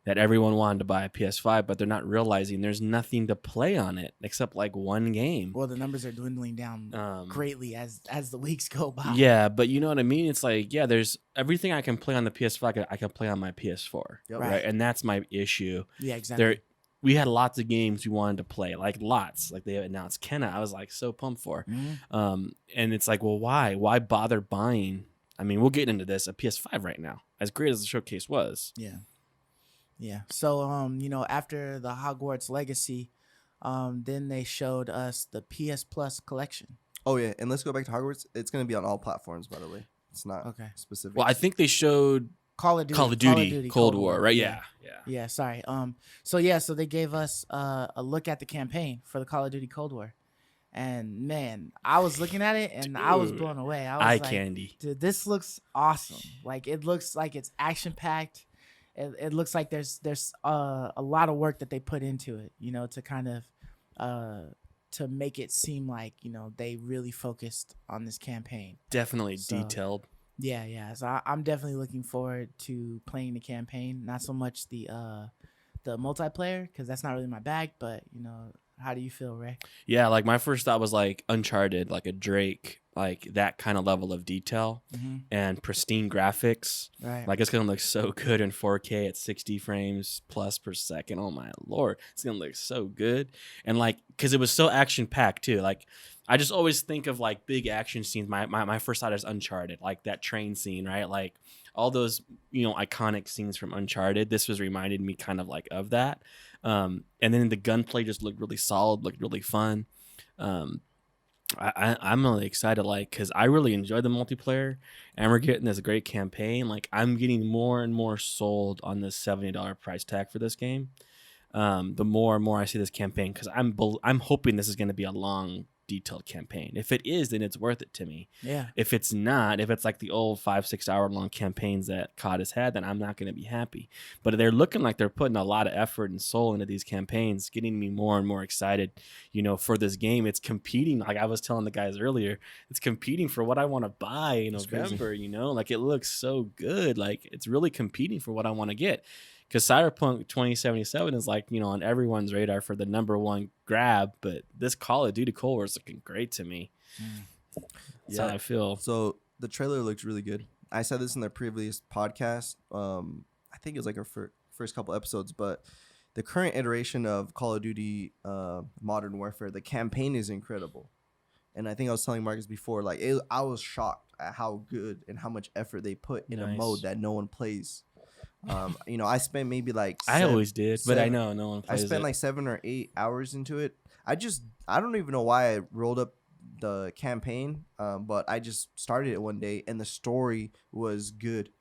that everyone wanted to buy a PS5, but they're not realizing there's nothing to play on it except like one game. Well, the numbers are dwindling down greatly as the weeks go by. Yeah, but you know what I mean? It's like, there's everything I can play on the PS5, I can play on my PS4. Yep. Right? And that's my issue. Yeah, exactly. We had lots of games we wanted to play, like lots. Like they announced Kenna, I was like so pumped for. Mm-hmm. And it's like, well, why? Why bother buying? I mean, we'll get into this, a PS5 right now, as great as the showcase was. Yeah. Yeah. So, after the Hogwarts Legacy, then they showed us the PS Plus collection. Oh, yeah. And let's go back to Hogwarts. It's going to be on all platforms, by the way. It's not specific. Well, I think they showed Call of Duty Cold War, right? Yeah. Sorry. So they gave us a look at the campaign for the Call of Duty Cold War, and man, I was looking at it and I was blown away. I was eye like, candy. Dude, this looks awesome. Like it looks like it's action packed. It looks like there's a lot of work that they put into it. To kind of to make it seem like they really focused on this campaign. Definitely detailed. Yeah. So I'm definitely looking forward to playing the campaign. Not so much the multiplayer, because that's not really my bag. But how do you feel, Ray? Yeah, like my first thought was like Uncharted, like a Drake like that kind of level of detail and pristine graphics. Right. Like it's gonna look so good in 4K at 60 frames plus per second. Oh my lord, it's gonna look so good. And like, cause it was so action packed too. Like, I just always think of like big action scenes. My first thought is Uncharted, like that train scene, right? Like all those, you know, iconic scenes from Uncharted. This was reminded me kind of like of that. And then the gunplay just looked really solid, looked really fun. I'm really excited, like, because I really enjoy the multiplayer, and we're getting this great campaign. Like, I'm getting more and more sold on this $70 price tag for this game. The more and more I see this campaign, because I'm hoping this is going to be a long, detailed campaign. If it is, then it's worth it to me. Yeah. If it's not, if it's like the old 5-6 hour long campaigns that COD has had, then I'm not going to be happy. But they're looking like they're putting a lot of effort and soul into these campaigns, getting me more and more excited, you know, for this game. It's competing, like I was telling the guys earlier, it's competing for what I want to buy in November, you know, like it looks so good. Like it's really competing for what I want to get. Because Cyberpunk 2077 is like, you know, on everyone's radar for the #1 grab, but this Call of Duty Cold War is looking great to me. That's how I feel. So the trailer looks really good. I said this in the previous podcast. I think it was like our first couple episodes, but the current iteration of Call of Duty Modern Warfare, the campaign is incredible. And I think I was telling Marcus before, like I was shocked at how good and how much effort they put in a mode that no one plays. You know, I spent maybe like I always did, but I know no one plays I spent like 7 or 8 hours into it. I don't even know why I rolled up the campaign, but I just started it one day and the story was good.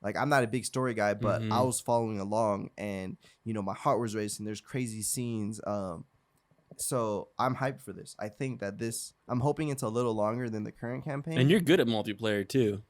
Like I'm not a big story guy, but I was following along and you know my heart was racing. There's crazy scenes. So I'm hyped for this. I think that I'm hoping it's a little longer than the current campaign. And you're good at multiplayer too.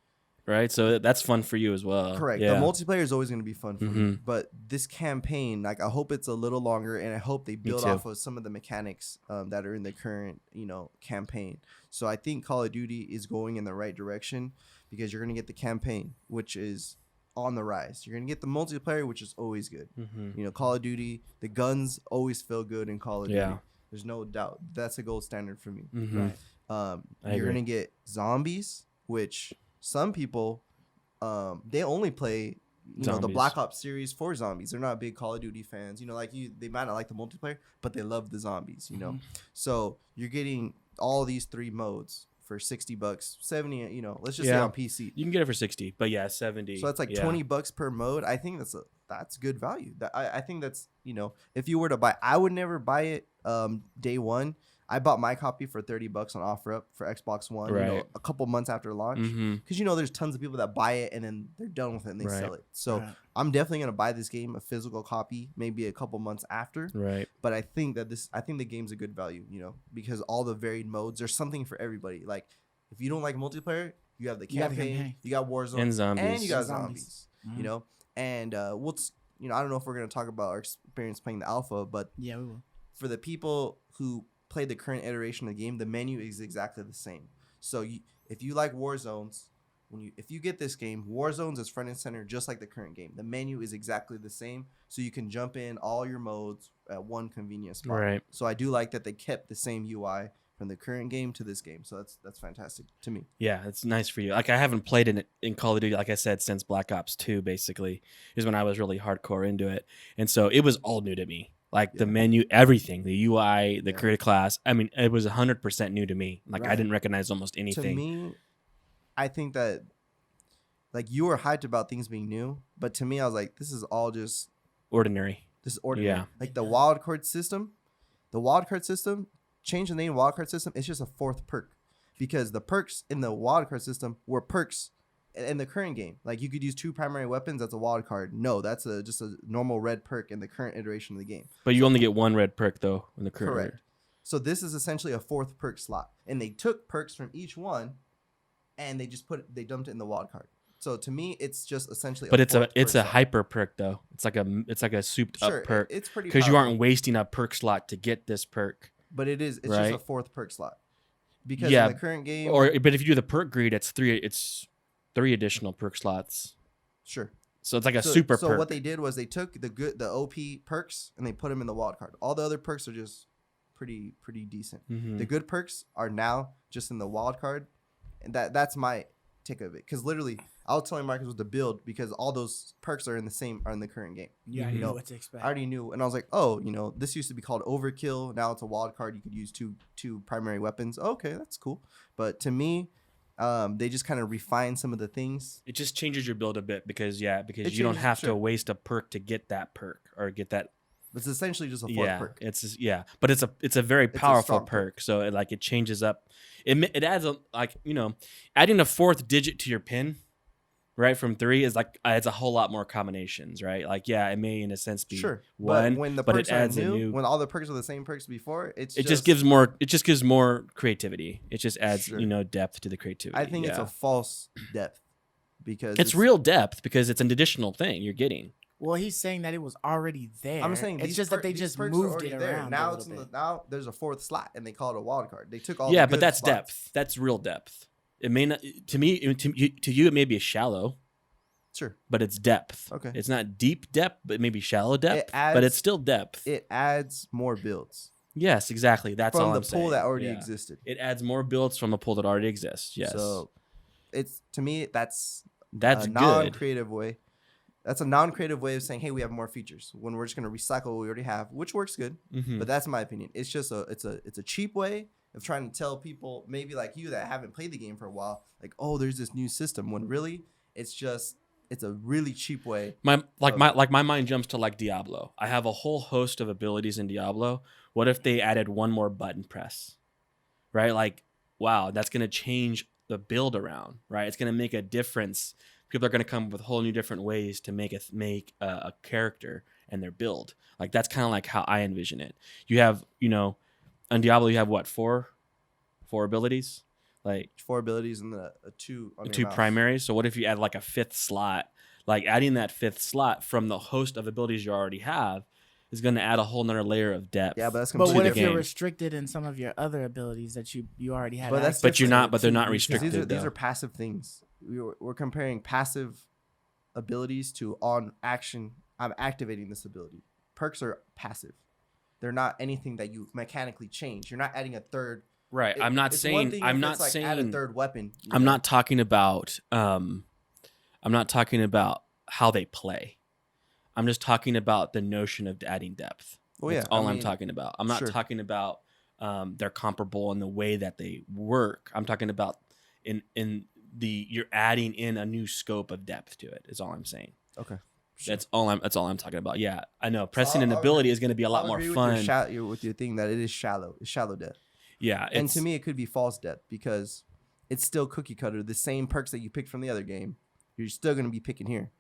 Right, so that's fun for you as well. Correct. Yeah. The multiplayer is always going to be fun for me, but this campaign, like, I hope it's a little longer, and I hope they build off of some of the mechanics that are in the current, you know, campaign. So I think Call of Duty is going in the right direction because you're going to get the campaign, which is on the rise. You're going to get the multiplayer, which is always good. You know, Call of Duty, the guns always feel good in Call of Duty. There's no doubt. That's a gold standard for me. Right. You're going to get zombies, which some people, they only play, you know, the Black Ops series for zombies. They're not big Call of Duty fans. You know, like they might not like the multiplayer, but they love the zombies, you know. So you're getting all these 3 modes for $60, 70, you know, let's just say on PC. You can get it for 60, but 70. So that's like $20 per mode. I think that's good value. I think that's, you know, if you were to buy, I would never buy it day one. I bought my copy for $30 on OfferUp for Xbox One, you know, a couple months after launch. Because, you know, there's tons of people that buy it and then they're done with it and they sell it. So I'm definitely going to buy this game, a physical copy, maybe a couple months after. But I think that the game's a good value, you know, because all the varied modes, there's something for everybody. Like, if you don't like multiplayer, you have the campaign, you got Warzone, and zombies. And you got zombies. You know, and you know, I don't know if we're going to talk about our experience playing the alpha, but yeah, we will. For the people who play the current iteration of the game, the menu is exactly the same. So if you like Warzones, if you get this game, Warzones is front and center just like the current game. The menu is exactly the same, so you can jump in all your modes at one convenient spot. So I do like that they kept the same UI from the current game to this game. So that's fantastic to me. Yeah, it's nice for you. Like I haven't played in Call of Duty, like I said, since Black Ops 2 basically is when I was really hardcore into it. And so it was all new to me. Like the menu, everything, the UI, the creative class. I mean, it was 100% new to me. Like I didn't recognize almost anything. To me, I think that like you were hyped about things being new, but to me, I was like, this is all just ordinary. This is ordinary. Yeah. Like the wildcard system, change the name wildcard system. It's just a 4th perk because the perks in the wildcard system were perks in the current game. Like you could use 2 primary weapons. That's a wild card. No, that's just a normal red perk in the current iteration of the game. But you only get 1 red perk though in the current. Correct. So this is essentially a 4th perk slot, and they took perks from each one, and they dumped it in the wild card. So to me, it's just essentially. But it's a hyper perk though. It's like a souped up perk. It's pretty because you aren't wasting a perk slot to get this perk. But it's just a 4th perk slot because in the current game. But if you do the perk greed, it's 3 additional perk slots. Sure. So it's like a super perk. So what they did was they took the OP perks and they put them in the wild card. All the other perks are just pretty decent. The good perks are now just in the wild card, And that's my take of it. Because literally, I was telling Marcus what to build because all those perks are in the current game. Yeah, I knew what to expect. I already knew, and I was like, oh, this used to be called Overkill. Now it's a wild card. You could use two primary weapons. Okay, that's cool. But to me, they just kind of refine some of the things. It just changes your build a bit because you don't have to waste a perk to get that perk or get that. It's essentially just a fourth perk. But it's a very powerful perk. So it changes up. It adds adding a fourth digit to your pin, right, from 3 is it's a whole lot more combinations, right? It may in a sense be one, but when the but perks it adds are new, a new. when all the perks are the same perks before, it just gives more creativity. It just adds depth to the creativity. I think it's a false depth because it's real depth because it's an additional thing you're getting. Well, he's saying that it was already there. I'm saying it's just that they just moved it around. Now now there's a fourth slot and they call it a wild card. They took all but that's slots. Depth. That's real depth. It may not to you it may be a shallow. Sure. But it's depth. Okay. It's not deep depth, but maybe shallow depth. But it's still depth. It adds more builds. Yes, exactly. That's all I'm saying. From the pool that already existed. It adds more builds from a pool that already exists. Yes. So it's to me that's a non-creative way. That's a non-creative way of saying, hey, we have more features when we're just going to recycle what we already have, which works good. Mm-hmm. But that's my opinion. It's just it's a cheap way of trying to tell people maybe like you that haven't played the game for a while, like, oh, there's this new system, when really it's a really cheap way. My mind jumps to like Diablo. I have a whole host of abilities in Diablo. What if they added one more button press? Right? Like, wow, that's going to change the build around, right? It's going to make a difference. People are going to come up with whole new different ways to make a character and their build. Like that's kind of like how I envision it. You have, on Diablo you have what, four abilities? Like 4 abilities and the two primaries. So what if you add like a 5th slot? Like adding that 5th slot from the host of abilities you already have is going to add a whole nother layer of depth. Yeah, but that's completely. But what if you're restricted in some of your other abilities that you already have? But you're not. But they're not restricted. These are passive things. We're comparing passive abilities to on action. I'm activating this ability. Perks are passive. They're not anything that you mechanically change. You're not adding a third. Right. I'm not saying. I'm not saying. Add a third weapon. I'm not talking about. I'm not talking about how they play. I'm just talking about the notion of adding depth. Well, That's all I'm talking about. I'm not talking about they're comparable in the way that they work. I'm talking about you're adding in a new scope of depth to it. Is all I'm saying. Okay. Sure. That's all I'm talking about. Yeah, I know. Pressing an ability is going to be a lot more fun. With your thing that it is shallow. It's shallow depth. Yeah. And to me, it could be false depth because it's still cookie cutter. The same perks that you picked from the other game, you're still going to be picking here.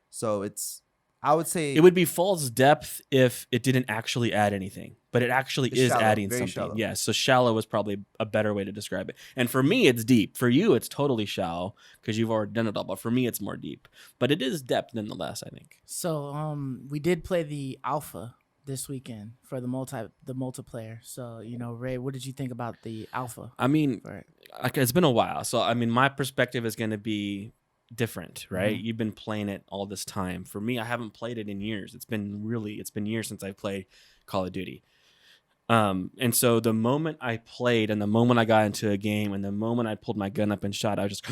So I would say it would be false depth if it didn't actually add anything, but it actually is shallow, adding something. Shallow. Yeah, so shallow is probably a better way to describe it. And for me, it's deep. For you, it's totally shallow because you've already done it all. But for me, it's more deep. But it is depth nonetheless, I think. So we did play the alpha this weekend for the multiplayer. So Ray, what did you think about the alpha? I mean, it's been a while. So I mean, my perspective is going to be different, right? Mm-hmm. You've been playing it all this time. For me, I haven't played it in years. It's been years since I played Call of Duty. And so the moment I played and the moment I got into a game and the moment I pulled my gun up and shot, I was just,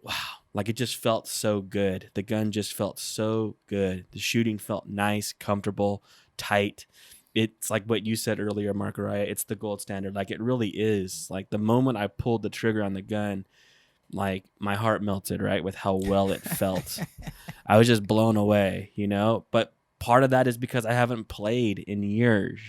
wow. Like it just felt so good. The gun just felt so good. The shooting felt nice, comfortable, tight. It's like what you said earlier, Mark, right? It's the gold standard. Like it really is. Like the moment I pulled the trigger on the gun, like my heart melted, right, with how well it felt. I was just blown away, but part of that is because I haven't played in years,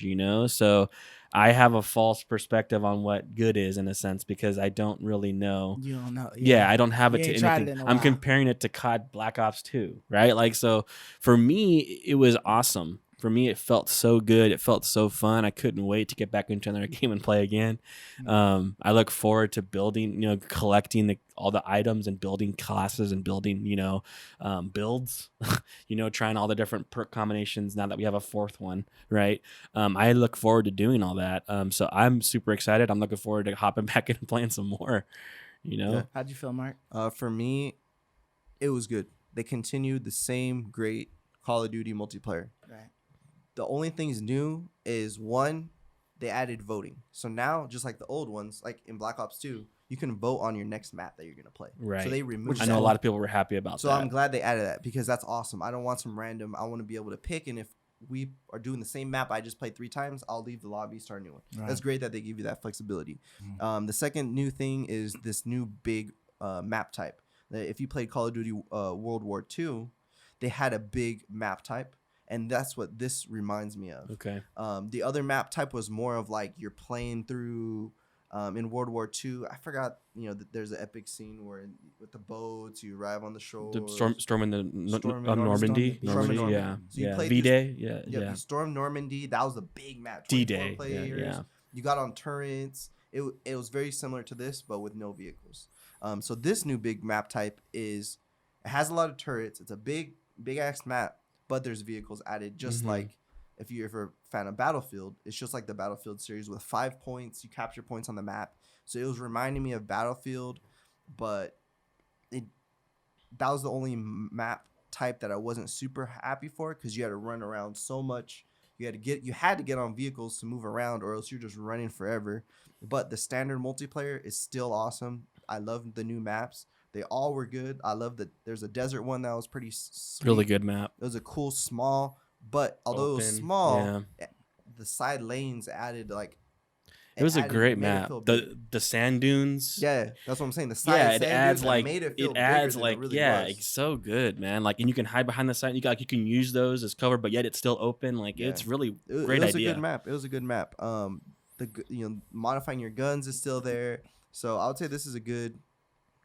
so I have a false perspective on what good is in a sense because I don't really know. You don't know. Yeah, I don't have it to anything. I'm comparing it to COD Black Ops 2, right? Like, so for me, it was awesome. For me, it felt so good. It felt so fun. I couldn't wait to get back into another game and play again. I look forward to building, collecting all the items and building classes and building, builds, trying all the different perk combinations now that we have a 4th one, right? I look forward to doing all that. So I'm super excited. I'm looking forward to hopping back in and playing some more, Yeah. How'd you feel, Mark? For me, it was good. They continued the same great Call of Duty multiplayer. Right. The only things new is one, they added voting. So now, just like the old ones, like in Black Ops 2, you can vote on your next map that you're gonna play. Right. So they removed. I know a lot of people were happy about that. So I'm glad they added that because that's awesome. I don't want some random. I want to be able to pick, and if we are doing the same map I just played 3 times, I'll leave the lobby, start a new one. Right. That's great that they give you that flexibility. The second new thing is this new big map type. If you played Call of Duty World War II, they had a big map type, and that's what this reminds me of. Okay. The other map type was more of like you're playing through in World War II. I forgot, there's an epic scene where with the boats, you arrive on the shore. Storming Normandy. Normandy, yeah. So V-Day, yeah. You stormed Normandy. That was a big map. D-Day, yeah. You got on turrets. It was very similar to this, but with no vehicles. So this new big map type it has a lot of turrets. It's a big ass map, but there's vehicles added, just like if you're ever a fan of Battlefield, it's just like the Battlefield series with 5 points. You capture points on the map. So it was reminding me of Battlefield, but that was the only map type that I wasn't super happy for because you had to run around so much. You had to get on vehicles to move around, or else you're just running forever. But the standard multiplayer is still awesome. I love the new maps. They all were good. I love that there's a desert one that was pretty sweet. Really good map. It was a cool small, but although it was small, the side lanes added like. It was a great map. The sand dunes. Yeah, that's what I'm saying. The side it adds like made it feel it's so good, man. Like, and you can hide behind the side. You can use those as cover, but yet it's still open. Like it's really great idea. It was a good map. It was a good map. Modifying your guns is still there. So I would say this is a good.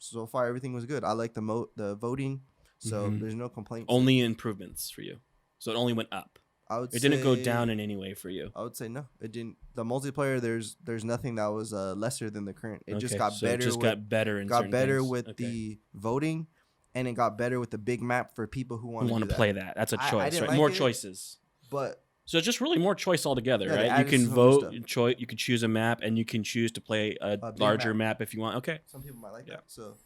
So far, everything was good. I like the voting, so there's no complaints. Only improvements for you. So it only went up. It didn't go down in any way for you. I would say no. It didn't. The multiplayer, there's nothing that was lesser than the current. It just got better. It just got better. Got better with the voting, and it got better with the big map for people who want to play that. That's a choice, right? More choices. But so it's just really more choice altogether, right? You can vote, you can choose a map, and you can choose to play a larger map if you want. Okay. Some people might like that. So.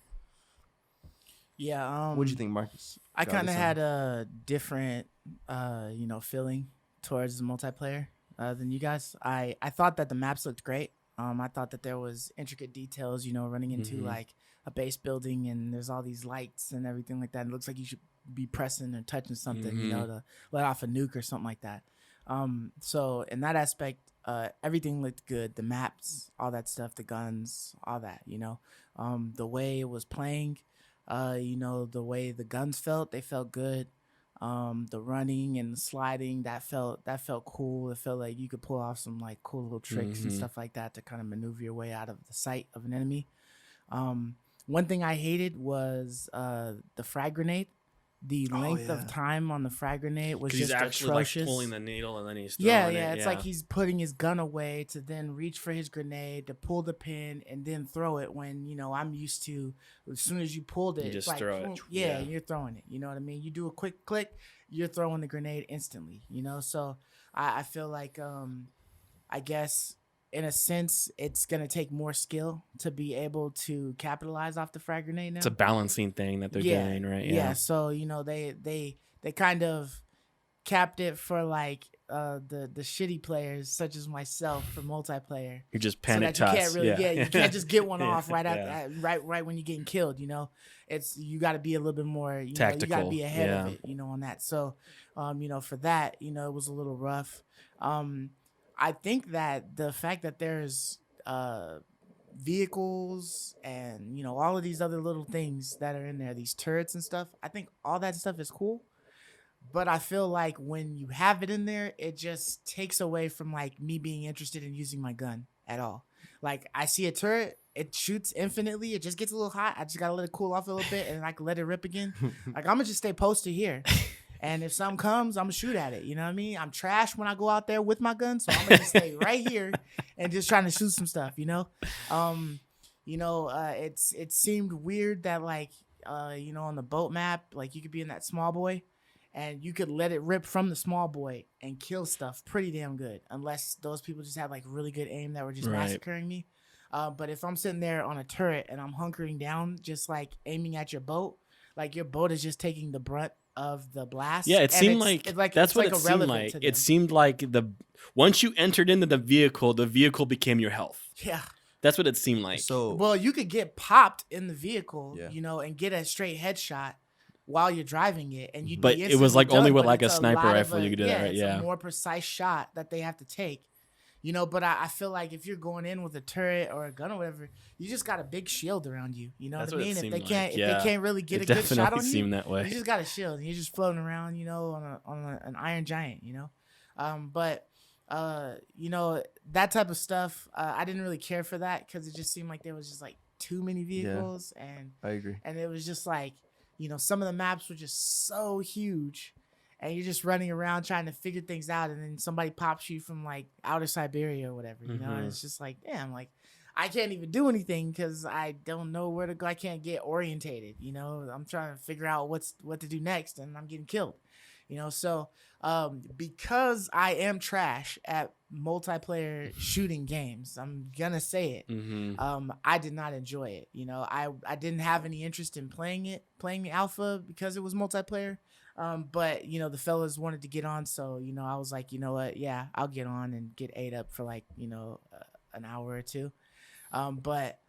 Yeah. What do you think, Marcus? I kind of had a different, feeling towards the multiplayer than you guys. I thought that the maps looked great. I thought that there was intricate details, running into like a base building, and there's all these lights and everything like that. It looks like you should be pressing or touching something, to let off a nuke or something like that. So in that aspect, everything looked good. The maps, all that stuff, the guns, all that. The way it was playing. The way the guns felt, they felt good. The running and the sliding, that felt cool. It felt like you could pull off some like cool little tricks and stuff like that to kind of maneuver your way out of the sight of an enemy. One thing I hated was the frag grenade. The length of time on the frag grenade was just atrocious. Like pulling the needle and then he's throwing it. It's like he's putting his gun away to then reach for his grenade to pull the pin and then throw it. When I'm used to, as soon as you pulled it, you just like, throw it. Yeah, you're throwing it. You know what I mean? You do a quick click, you're throwing the grenade instantly. So I feel like I guess. In a sense, it's gonna take more skill to be able to capitalize off the frag grenade now. It's a balancing thing that they're doing, right? Yeah. So they kind of capped it for like the shitty players such as myself for multiplayer. You're just panic toss. You can't really, you can't just get one off right after, right when you're getting killed. It's you got to be a little bit more tactical. You got to be ahead of it. On that. So, for that, it was a little rough. I think that the fact that there's vehicles and all of these other little things that are in there, these turrets and stuff, I think all that stuff is cool. But I feel like when you have it in there, it just takes away from like me being interested in using my gun at all. Like I see a turret, it shoots infinitely, it just gets a little hot. I just gotta let it cool off a little bit and I can let it rip again. Like I'm gonna just stay posted here. And if something comes, I'm gonna shoot at it. You know what I mean? I'm trash when I go out there with my gun, so I'm gonna just stay right here and just trying to shoot some stuff. It seemed weird that like on the boat map, like you could be in that small boy, and you could let it rip from the small boy and kill stuff pretty damn good, unless those people just had like really good aim that were just massacring me. But if I'm sitting there on a turret and I'm hunkering down, just like aiming at your boat, like your boat is just taking the brunt of the blast. Yeah, it seemed like that's what it seemed like. It seemed like once you entered into the vehicle became your health. Yeah. That's what it seemed like. So well, you could get popped in the vehicle, Yeah. you know, and get a straight headshot while you're driving it, and you'd But be it was instantly like only done, with but like a it's sniper lot of rifle you could do that, right? It's Yeah. a more precise shot that they have to take. You know, but I feel like if you're going in with a turret or a gun or whatever, you just got a big shield around you. You know That's what I what it mean? If seemed they like, can't, yeah. if they can't really get It a good shot definitely on you, seemed that way. you just got a shield and you're just floating around, you know, an Iron Giant, you know. But you know, that type of stuff, I didn't really care for that because it just seemed like there was just like too many vehicles, and I agree. and it was just like, you know, some of the maps were just so huge. And you're just running around trying to figure things out, and then somebody pops you from like outer Siberia or whatever, you know. And it's just like, damn, like I can't even do anything because I don't know where to go. I can't get orientated, you know. I'm trying to figure out what to do next, and I'm getting killed, you know. So because I am trash at multiplayer shooting games, I'm gonna say it. I did not enjoy it. You know, I didn't have any interest in playing the alpha because it was multiplayer. But you know, the fellas wanted to get on, so you know, I was like, you know what, yeah, I'll get on and get ate up for like, you know, an hour or two. But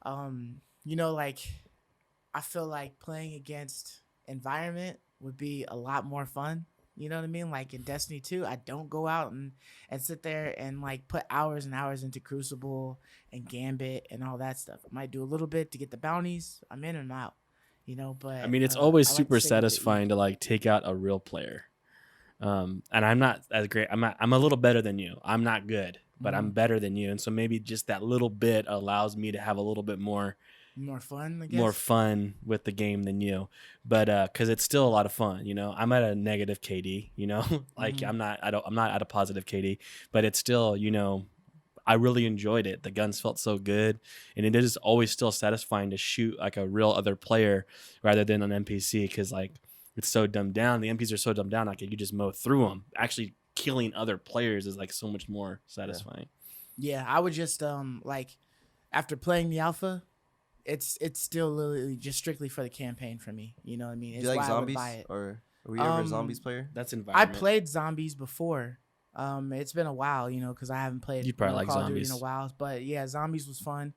you know, like I feel like playing against environment would be a lot more fun. You know what I mean? Like in Destiny 2, I don't go out and sit there and like put hours and hours into Crucible and Gambit and all that stuff. I might do a little bit to get the bounties. I'm in and out. You know, but I mean, it's always I like super to stay with the satisfying to like take out a real player. And I'm not as great. I'm a little better than you. I'm not good, but I'm better than you. And so maybe just that little bit allows me to have a little bit more fun, I guess. more fun with the game than you. But because it's still a lot of fun, you know. I'm at a negative KD, you know, like I'm not at a positive KD, but it's still, you know, I really enjoyed it. The guns felt so good, and it is always still satisfying to shoot like a real other player rather than an NPC, because like it's so dumbed down. The NPCs are so dumbed down, like you just mow through them. Actually, killing other players is like so much more satisfying. Yeah, I would just like after playing the alpha, it's still literally just strictly for the campaign for me. You know what I mean? It's Do you like why zombies, I would buy it. or were you ever a zombies player? That's I environment. played zombies before. It's been a while, you know, because I haven't played You'd probably like Call of Duty zombies in a while. But yeah, zombies was fun.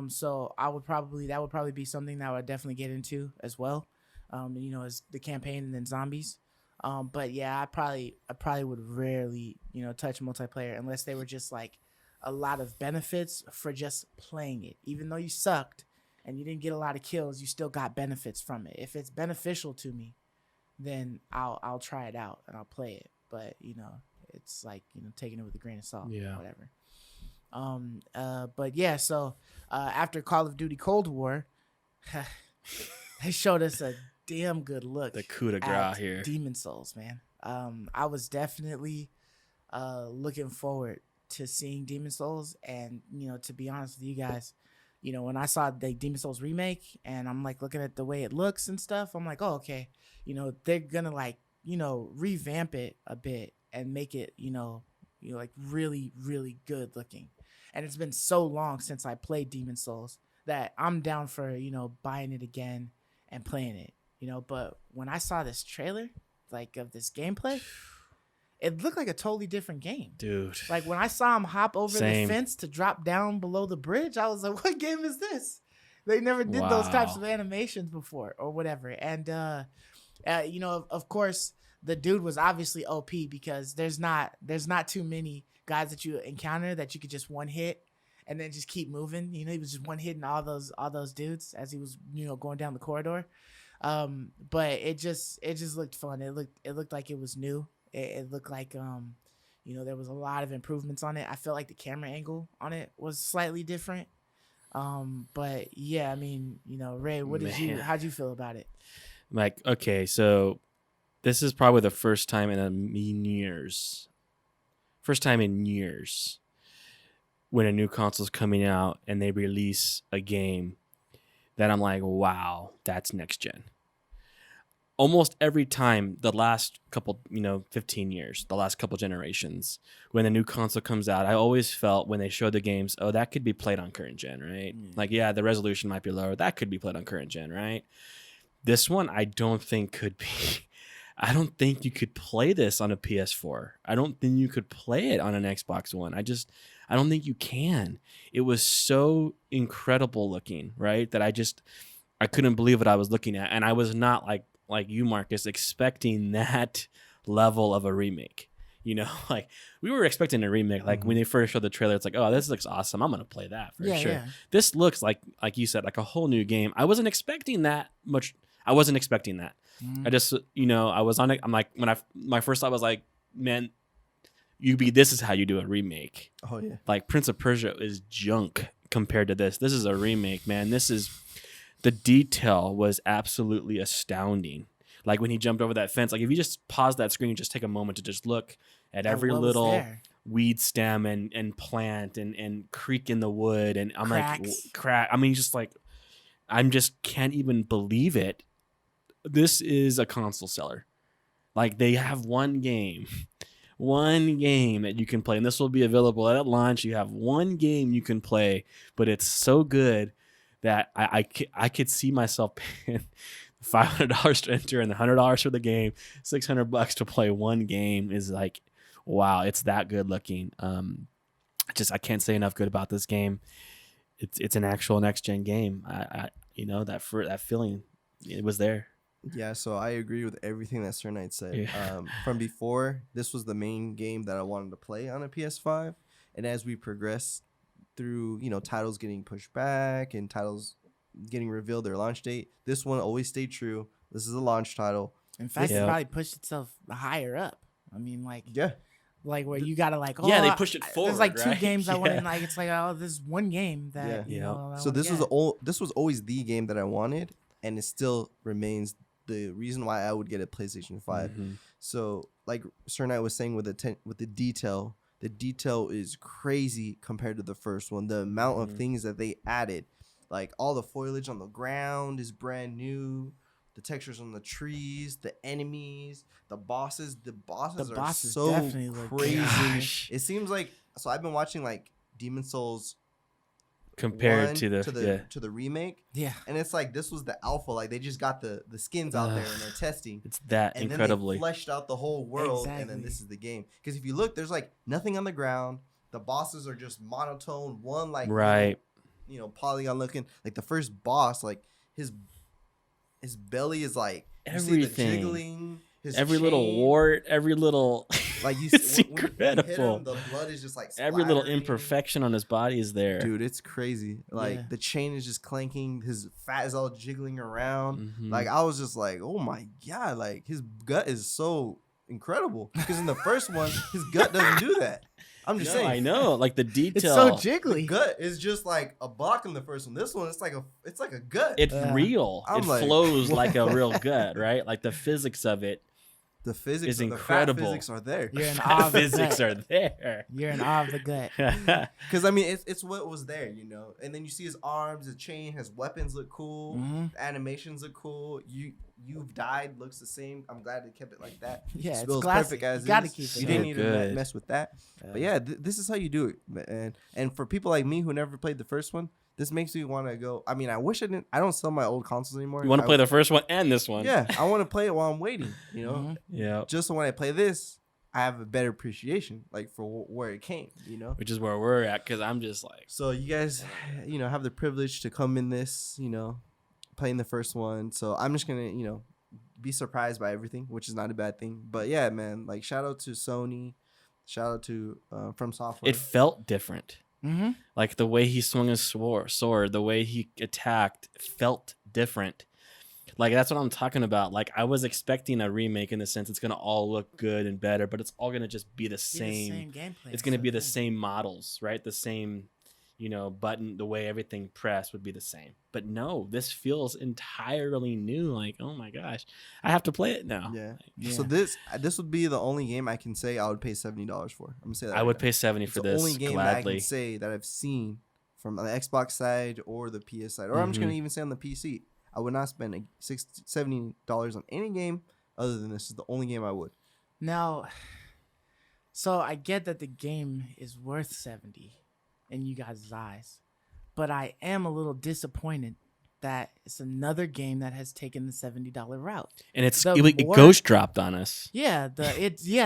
So that would probably be something that I would definitely get into as well. You know, as the campaign and then zombies. But yeah, I probably would rarely, you know, touch multiplayer unless they were just like a lot of benefits for just playing it. Even though you sucked and you didn't get a lot of kills, you still got benefits from it. If it's beneficial to me, then I'll try it out and I'll play it. But you know, it's like, you know, taking it with a grain of salt. Yeah. Whatever. But yeah, so after Call of Duty Cold War, they showed us a damn good look. The coup de grace here. Demon Souls, man. I was definitely looking forward to seeing Demon Souls, and you know, to be honest with you guys, you know, when I saw the Demon Souls remake and I'm like looking at the way it looks and stuff, I'm like, oh, okay, you know, they're gonna like, you know, revamp it a bit and make it, you know, like really, really good looking. And it's been so long since I played Demon Souls that I'm down for, you know, buying it again and playing it, you know. But when I saw this trailer, like of this gameplay, it looked like a totally different game. Dude. Like when I saw him hop over Same. the fence to drop down below the bridge, I was like, what game is this? They never did those types of animations before or whatever. And, you know, of course, the dude was obviously OP because there's not too many guys that you encounter that you could just one hit and then just keep moving. You know, he was just one hitting all those dudes as he was, you know, going down the corridor. But it just looked fun. It looked like it was new. It looked like you know, there was a lot of improvements on it. I felt like the camera angle on it was slightly different. But yeah, I mean, you know, Ray, how'd you feel about it? Like, okay, so this is probably the first time in years when a new console's coming out and they release a game that I'm like, wow, that's next gen. Almost every time the last couple, you know, 15 years, the last couple generations, when a new console comes out, I always felt when they showed the games, oh, that could be played on current gen, right? Like, yeah, the resolution might be lower. That could be played on current gen, right? This one, I don't think could be. I don't think you could play this on a PS4. I don't think you could play it on an Xbox One. I don't think you can. It was so incredible looking, right? That I couldn't believe what I was looking at. And I was not like you, Marcus, expecting that level of a remake. You know, like we were expecting a remake. Like when they first showed the trailer, it's like, oh, this looks awesome. I'm gonna play that for sure. Yeah. This looks like you said, like a whole new game. I wasn't expecting that much. I wasn't expecting that. I just, I was on it. I'm like, my first thought was like, man, this is how you do a remake. Oh yeah. Like Prince of Persia is junk compared to this. This is a remake, man. The detail was absolutely astounding. Like when he jumped over that fence, like if you just pause that screen and just take a moment to just look at every little weed stem and plant and creak in the wood. And I'm like, crack. I mean, just like, just can't even believe it. This is a console seller. Like they have one game that you can play, and this will be available at launch. You have one game you can play, but it's so good that I could see myself paying $500 to enter and $100 for the game, $600 to play one game is like, wow, it's that good looking. I can't say enough good about this game. It's an actual next gen game. That feeling, it was there. Yeah, so I agree with everything that Sir Knight said. Yeah. From before, this was the main game that I wanted to play on a PS5, and as we progress through, titles getting pushed back and titles getting revealed their launch date, this one always stayed true. This is a launch title. In fact, it probably pushed itself higher up. I mean, like, yeah, like where you gotta like, they pushed it forward. There's like two games I wanted. Like it's like, oh, this is one game that So this was always the game that I wanted, and it still remains the reason why I would get a PlayStation 5. Mm-hmm. So like Sir Knight was saying with the detail is crazy compared to the first one. The amount of things that they added, like all the foliage on the ground is brand new. The textures on the trees, the enemies, the bosses are so crazy. It seems like, so I've been watching like Demon Souls compared to the remake. Yeah. And it's like this was the alpha. Like they just got the skins out there and they're testing. It's that and incredibly. Then they fleshed out the whole world and then this is the game. Because if you look, there's like nothing on the ground. The bosses are just monotone. One like polygon looking. Like the first boss, like his belly is like everything. You see the jiggling. Every little wart, every little like you it's see, incredible. When you hit him, the blood is just like every little imperfection on his body is there. Dude, it's crazy. Like the chain is just clanking, his fat is all jiggling around. Mm-hmm. Like I was just like, oh my god, like his gut is so incredible. Because in the first one, his gut doesn't do that. I'm just saying. I know, like the detail. It's so jiggly. The gut is just like a block in the first one. This one, it's like a gut. It's real. It flows like a real gut, right? Like the physics of it. The physics is incredible. The physics are there. You're in awe of the physics gut. are there. You're in awe of the gut. Because I mean, it's what was there, And then you see his arms, his chain, his weapons look cool. Mm-hmm. The animations look cool. You've died looks the same. I'm glad they kept it like that. Yeah, it's perfect as gotta is. keep it. You didn't need to mess with that. But yeah, this is how you do it. And for people like me who never played the first one, this makes me want to go. I mean, I wish I didn't. I don't sell my old consoles anymore. You want to play the first one and this one? Yeah, I want to play it while I'm waiting. Mm-hmm. Yeah. Just so when I play this, I have a better appreciation, like for where it came. Which is where we're at, because I'm just like. So you guys, have the privilege to come in this, playing the first one. So I'm just gonna, be surprised by everything, which is not a bad thing. But yeah, man, like shout out to Sony, shout out to From Software. It felt different. Mm-hmm. Like the way he swung his sword, the way he attacked felt different. Like that's what I'm talking about. Like I was expecting a remake in the sense it's gonna all look good and better, but it's all gonna just be the same gameplay. It's gonna be the same models, right? The same, button, the way everything pressed would be the same. But no, this feels entirely new. Like, oh my gosh, I have to play it now. Yeah. So this would be the only game I can say I would pay $70 for. I'm gonna say that. I would pay $70 for this. The only game gladly. that I can say that I've seen from the Xbox side or the PS side, or I'm just gonna even say on the PC. I would not spend $70 on any game other than this. Is the only game I would. Now, so I get that the game is worth $70 in you guys' eyes, but I am a little disappointed that it's another game that has taken the $70 route. And it ghost dropped on us. Yeah,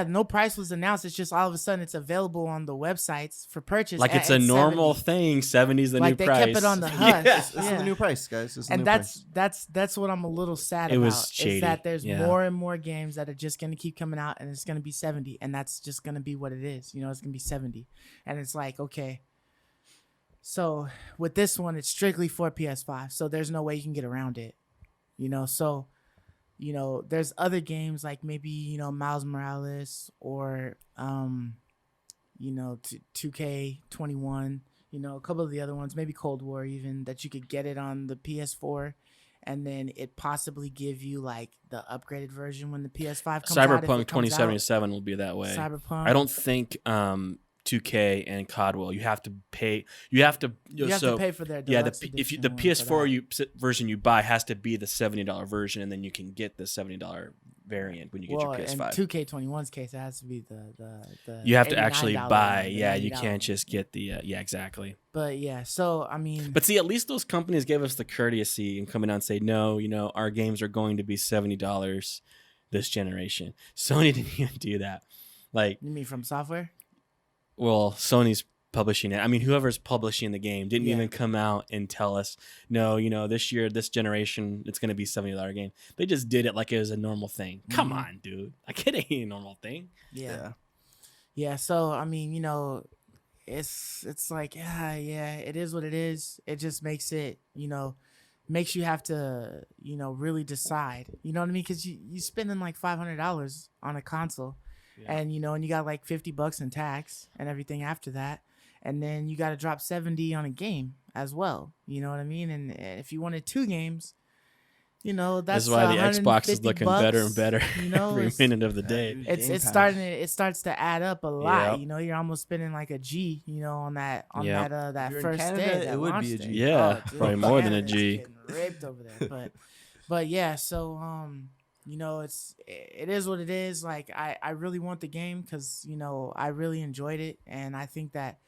no price was announced. It's just all of a sudden it's available on the websites for purchase. Like it's a normal thing. 70 is the new price. Like they kept it on the hush. This is the new price, guys. That's what I'm a little sad about. It was shady. Is that there's more and more games that are just gonna keep coming out, and it's gonna be 70, and that's just gonna be what it is. It's gonna be 70, and it's like, okay. So with this one, it's strictly for PS5, so there's no way you can get around it. So there's other games like maybe Miles Morales or 2K21, a couple of the other ones, maybe Cold War even, that you could get it on the PS4, and then it possibly give you like the upgraded version when the PS5 comes out. Cyberpunk 2077 will be that way. Cyberpunk. I don't think 2K and COD will. You have to pay. You have to pay for their deluxe edition. The PS4 version you buy has to be the $70 version, and then you can get the $70 variant when you get your PS5. In 2K21's case, it has to be the you have to actually buy. One, yeah, you can't just get the exactly. But yeah, so I mean, but see, at least those companies gave us the courtesy and coming out and say, no, our games are going to be $70 this generation. Sony didn't even do that. Like, you mean from software? Well, Sony's publishing it. I mean, whoever's publishing the game didn't even come out and tell us, no, this year, this generation, it's going to be $70 game. They just did it like it was a normal thing. Come on, dude. Like, it ain't a normal thing. Yeah. So, I mean, it's like, it is what it is. It just makes it, makes you have to, really decide. You know what I mean? Because you spending like $500 on a console. Yeah. And and you got like $50 in tax and everything after that, and then you got to drop 70 on a game as well. You know what I mean? And if you wanted 2 games, that's why the Xbox is looking better and better every minute of the day. It starts to add up a lot. Yep. You're almost spending like a G, on that first day. It would be a G. Yeah, probably more than a G. Ripped over there, but yeah. So it is what it is. Like I really want the game because I really enjoyed it, and I think that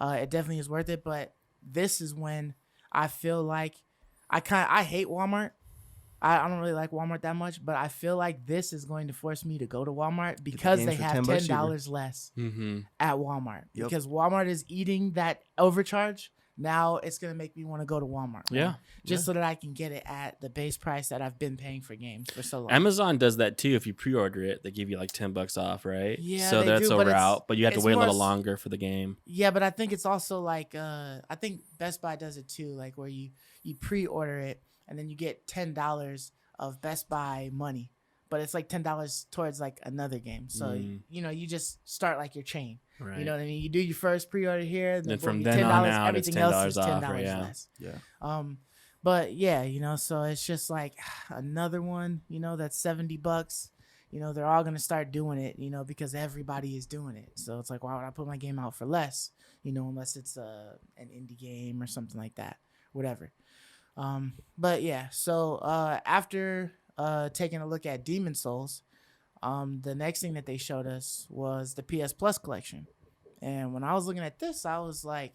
it definitely is worth it. But this is when I feel like I hate Walmart. I don't really like Walmart that much, but I feel like this is going to force me to go to Walmart because they have $10 less at Walmart. Yep. Because Walmart is eating that overcharge. Now it's going to make me want to go to Walmart. Yeah. So that I can get it at the base price that I've been paying for games for so long. Amazon does that too. If you pre-order it, they give you like $10 off, right? Yeah. So that's a route, but you have to wait a little longer for the game. Yeah, but I think it's also like, I think Best Buy does it too, like where you pre-order it and then you get $10 of Best Buy money. But it's like $10 towards like another game. So, you just start like your chain. Right. You know what I mean? You do your first pre-order here, then from then on out, everything it's $10 else is $10 off, less. Yeah. But yeah, so it's just like another one, that's $70. They're all gonna start doing it, because everybody is doing it. So it's like, why would I put my game out for less? Unless it's an indie game or something like that, whatever. But yeah, so after taking a look at Demon Souls, the next thing that they showed us was the PS Plus collection. And when I was looking at this, I was like,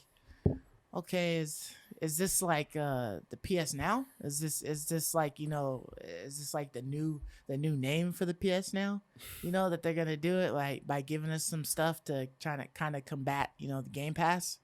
okay, is this like the PS Now? Is this like, is this like the new name for the PS Now? That they're gonna do it like by giving us some stuff to try to kind of combat, the Game Pass.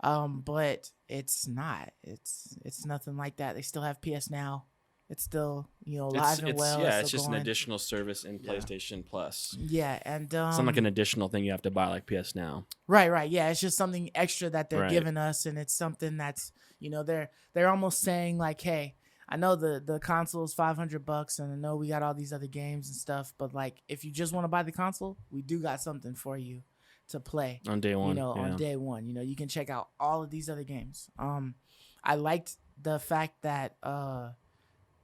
But it's not. It's nothing like that. They still have PS Now. It's still, live and well. Yeah, it's just an additional service in PlayStation Plus. Yeah, and it's not like an additional thing you have to buy like PS Now. Right. Yeah, it's just something extra that they're giving us, and it's something that's, they're almost saying like, hey, I know the console is $500, and I know we got all these other games and stuff, but like, if you just want to buy the console, we do got something for you to play on day one. On day one, you can check out all of these other games. I liked the fact that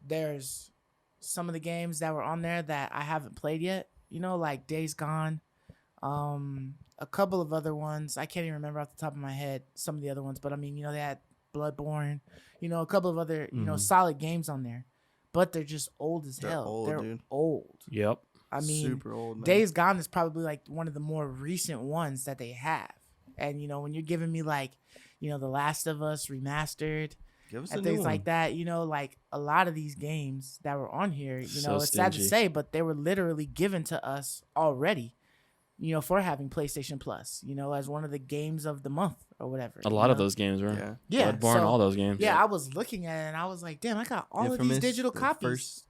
there's some of the games that were on there that I haven't played yet, like Days Gone, a couple of other ones. I can't even remember off the top of my head some of the other ones, but I mean, they had Bloodborne, a couple of other, solid games on there, but they're just old as hell. They're old. Yep. I mean, super old, man. Days Gone is probably like one of the more recent ones that they have. And, when you're giving me like, The Last of Us remastered, and things like that. You know, like a lot of these games that were on here, you know, it's sad to say, but they were literally given to us already, you know, for having PlayStation Plus, you know, as one of the games of the month or whatever. A lot of those games were. Yeah. Bloodborne, all those games. Yeah, I was looking at it and I was like, damn, I got all of these digital copies.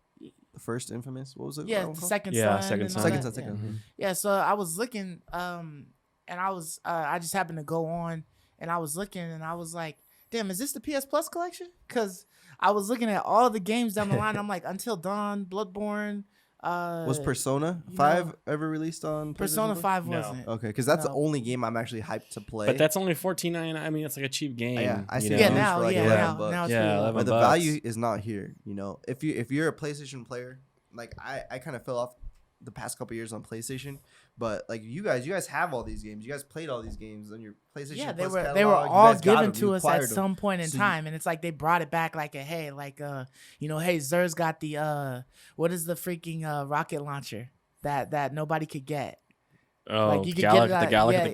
The first Infamous, what was it? Yeah, the Second Son. Second Son. Yeah, so I was looking, and I just happened to go on, and I was looking, and I was like, damn, is this the PS Plus collection? Because I was looking at all the games down the line. I'm like, Until Dawn, Bloodborne. Was Persona 5 ever released on Persona 5 wasn't. Okay, because that's the only game I'm actually hyped to play. But that's only $14.99. I mean, it's like a cheap game. Yeah, I see. Now, for like now it's $11. But the value is not here. You know, if you're a PlayStation player, like I kind of fell off the past couple years on PlayStation, but like you guys have all these games. You guys played all these games on your PlayStation. Yeah, Plus they were all given to us at them. some point in time, and it's like they brought it back like hey, Zer's got the what is the freaking rocket launcher that nobody could get. Oh, like you could get it the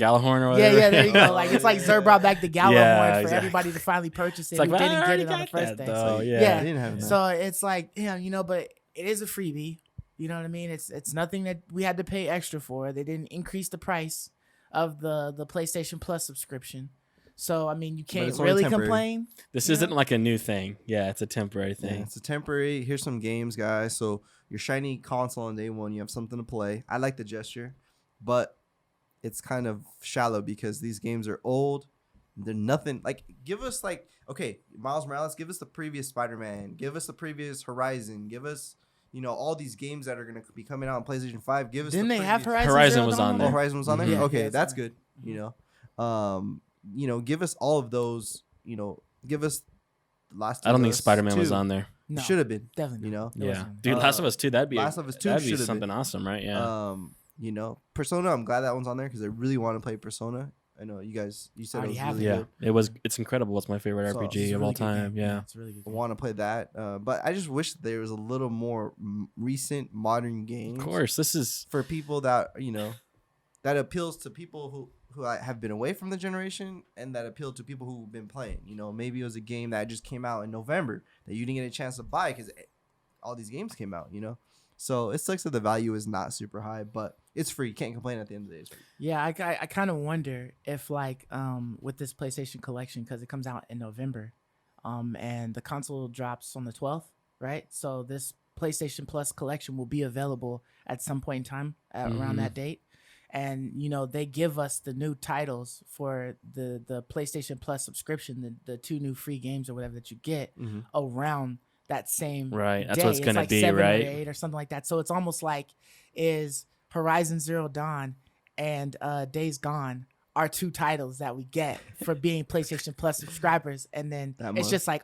Gallahorn or whatever. Yeah, there you go. Like it's like Zer brought back the Gallahorn for exactly. everybody to finally purchase it. It's like, who didn't I get it on the first day. Though, I didn't have that. So it's like, you know, but it is a freebie. You know what I mean? It's nothing that we had to pay extra for. They didn't increase the price of the PlayStation Plus subscription. So I mean, you can't really complain. This isn't like a new thing. Yeah, it's a temporary thing. Yeah, it's a temporary. Here's some games, guys. So your shiny console on day one, you have something to play. I like the gesture, but it's kind of shallow because these games are old. They're nothing like. Give us like, okay, Miles Morales. Give us the previous Spider-Man. Give us the previous Horizon. Give us, you know, all these games that are going to be coming out on PlayStation 5. Give us. Didn't they have Horizon? Horizon was on there. Oh, Horizon was on there. Yeah, okay, yeah, that's good. You know, give us all of those. You know, give us Last. I don't think Spider-Man was on there. No, should have been. Definitely. You know. Yeah, dude, Last of Us 2. That'd be Last of Us 2 that'd be should've something been. awesome, right? Yeah. You know, Persona. I'm glad that one's on there because I really want to play Persona. I know you said it was really good. It's incredible. It's my favorite RPG of all time. Yeah, it's really good. I want to play that, but I just wish there was a little more recent modern games. Of course, this is for people that that appeals to people who have been away from the generation and that appeal to people who've been playing. You know, maybe it was a game that just came out in November that you didn't get a chance to buy because all these games came out. You know. So it sucks that the value is not super high, but it's free. Can't complain at the end of the day. It's free. Yeah, I kind of wonder if like with this PlayStation collection, because it comes out in November, and the console drops on the 12th, right? So this PlayStation Plus collection will be available at some point in time around that date. And, you know, they give us the new titles for the PlayStation Plus subscription, the 2 new free games or whatever that you get around that same right. That's day. what it's gonna like be, 7 right? or 8 or something like that. So it's almost like is Horizon Zero Dawn and Days Gone are 2 titles that we get for being PlayStation Plus subscribers, and then it's just like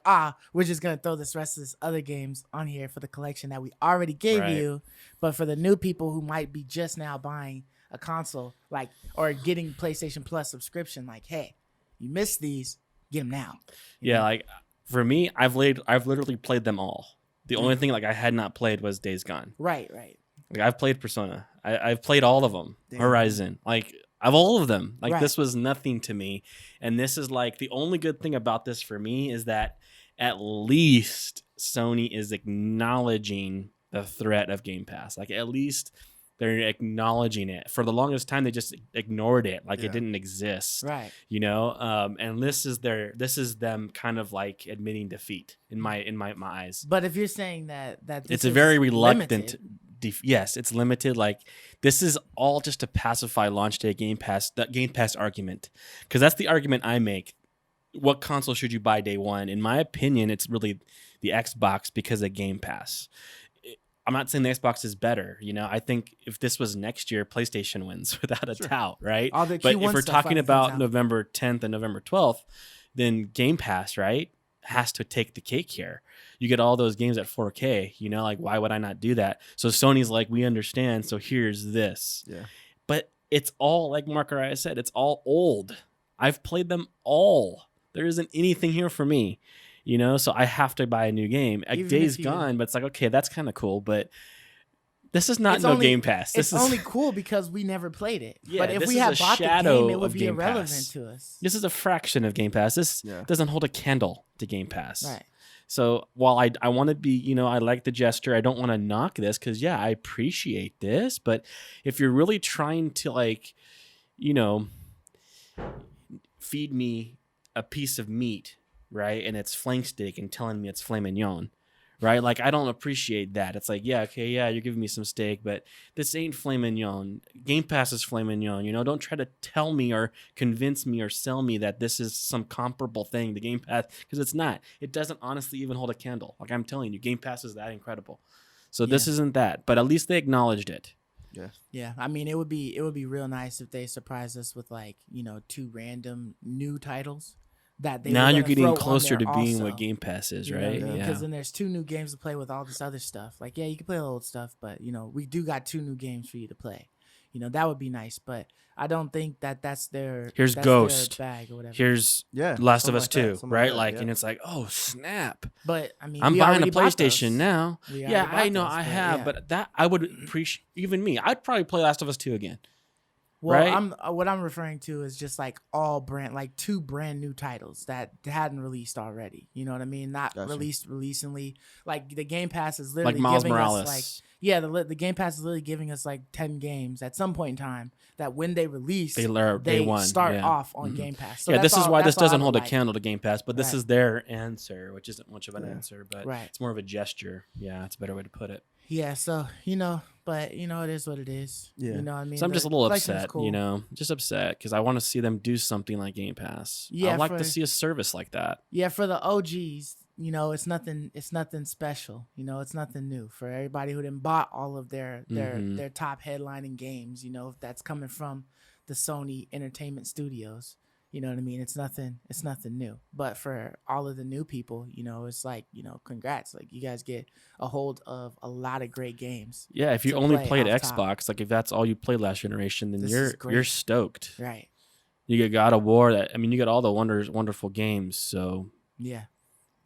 we're just gonna throw this rest of this other games on here for the collection that we already gave you, but for the new people who might be just now buying a console, like, or getting PlayStation Plus subscription, like, hey, you missed these, get them now. You know? Like. For me, I've literally played them all. The only thing like I had not played was Days Gone. Right. Like I've played Persona. I've played all of them. Damn. Horizon. Like I've all of them. Like this was nothing to me. And this is like the only good thing about this for me is that at least Sony is acknowledging the threat of Game Pass. Like at least they're acknowledging it. For the longest time, they just ignored it, like it didn't exist. Right. You know, and this is them kind of like admitting defeat in my eyes. But if you're saying that this it's a very reluctant. Yes, it's limited. Like this is all just to pacify launch day Game Pass. That Game Pass argument, because that's the argument I make. What console should you buy day one? In my opinion, it's really the Xbox because of Game Pass. I'm not saying the Xbox is better. You know, I think if this was next year, PlayStation wins without a doubt, right? But if we're talking about November 10th and November 12th, then Game Pass, right, has to take the cake here. You get all those games at 4K, you know, like why would I not do that? So Sony's like, we understand, so here's this. Yeah. But it's all, like Mark or I said, it's all old. I've played them all. There isn't anything here for me. You know, so I have to buy a new game. Days Gone, but it's like, okay, that's kind of cool. But This is not Game Pass. It's only cool because we never played it. Yeah, but if we had bought the game, it would be irrelevant to us. This is a fraction of Game Pass. This doesn't hold a candle to Game Pass. Right. So while I want to be, I like the gesture. I don't want to knock this because, I appreciate this. But if you're really trying to, feed me a piece of meat, right, and it's flank steak and telling me it's filet mignon, right? Like, I don't appreciate that. It's like, you're giving me some steak, but this ain't filet mignon. Game Pass is filet mignon. Don't try to tell me or convince me or sell me that this is some comparable thing to Game Pass, because it's not. It doesn't honestly even hold a candle. Like, I'm telling you, Game Pass is that incredible. So this isn't that, but at least they acknowledged it. Yeah. Yeah. I mean, it would be real nice if they surprised us with 2 random new titles. That now you're getting closer to being what Game Pass is, right? Because then there's 2 new games to play with all this other stuff. Like, you can play old stuff, but we do got 2 new games for you to play. That would be nice, but I don't think that's their. Here's Ghost. Their bag or whatever. Here's Last of Us 2, right? And it's like, oh snap! But I mean, I'm buying a PlayStation now. I know those, I have, but that I would appreciate. Even me, I'd probably play Last of Us 2 again. Well, right? What I'm referring to is just all 2 brand new titles that hadn't released already. You know what I mean? Not released recently. Like the Game Pass is literally Miles giving Morales. us the Game Pass is literally giving us 10 games at some point in time that when they release they start off on Game Pass. So this is why this doesn't hold a candle to Game Pass, but this is their answer, which isn't much of an answer, but it's more of a gesture. Yeah, it's a better way to put it. Yeah, so but it is what it is. Yeah. You know what I mean? So I'm just a little upset, just upset because I want to see them do something like Game Pass. Yeah, I'd like to see a service like that. Yeah, for the OGs, it's nothing special. It's nothing new. For everybody who didn't bought all of their top headlining games, that's coming from the Sony Entertainment Studios. You know what I mean? It's nothing new. But for all of the new people, it's congrats. Like, you guys get a hold of a lot of great games. Yeah, if you only played Xbox, if that's all you played last generation, then you're stoked. Right. You get God of War, you get all the wonderful games, so yeah.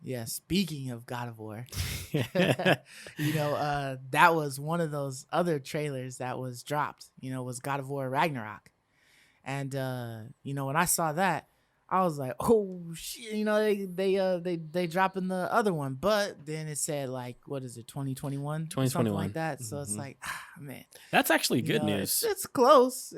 Yeah, speaking of God of War, that was one of those other trailers that was dropped, was God of War Ragnarok. And when I saw that, I was like, oh shit, they dropping the other one, but then it said what is it, 2021, something like that. So it's like, man, that's actually good news. It's close.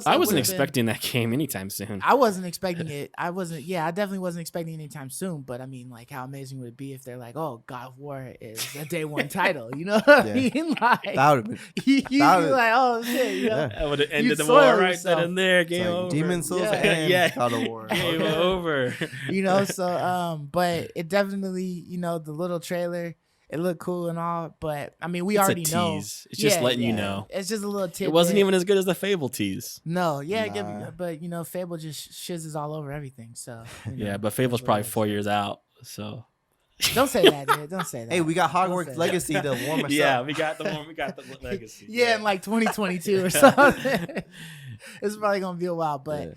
I wasn't expecting that game anytime soon. I wasn't expecting it. I definitely wasn't expecting it anytime soon. But I mean, how amazing would it be if they're like, oh, God of War is a day 1 title? You know what I mean? That would have been. You'd be like, oh shit, that would have ended the war right then and there. Game over. Demon Souls and God of War. Game over. But it definitely, the little trailer, it looked cool and all, but I mean, we already know. It's just letting you know. It's just a little tidbit. It wasn't even as good as the Fable tease. No, but Fable just shizzes all over everything. So yeah, but Fable's probably 4 years out. So don't say that, dude. Don't say that. Hey, we got Hogwarts Legacy to warm us up. Yeah, we got the Legacy. Yeah, in 2022 or something. It's probably gonna be a while, but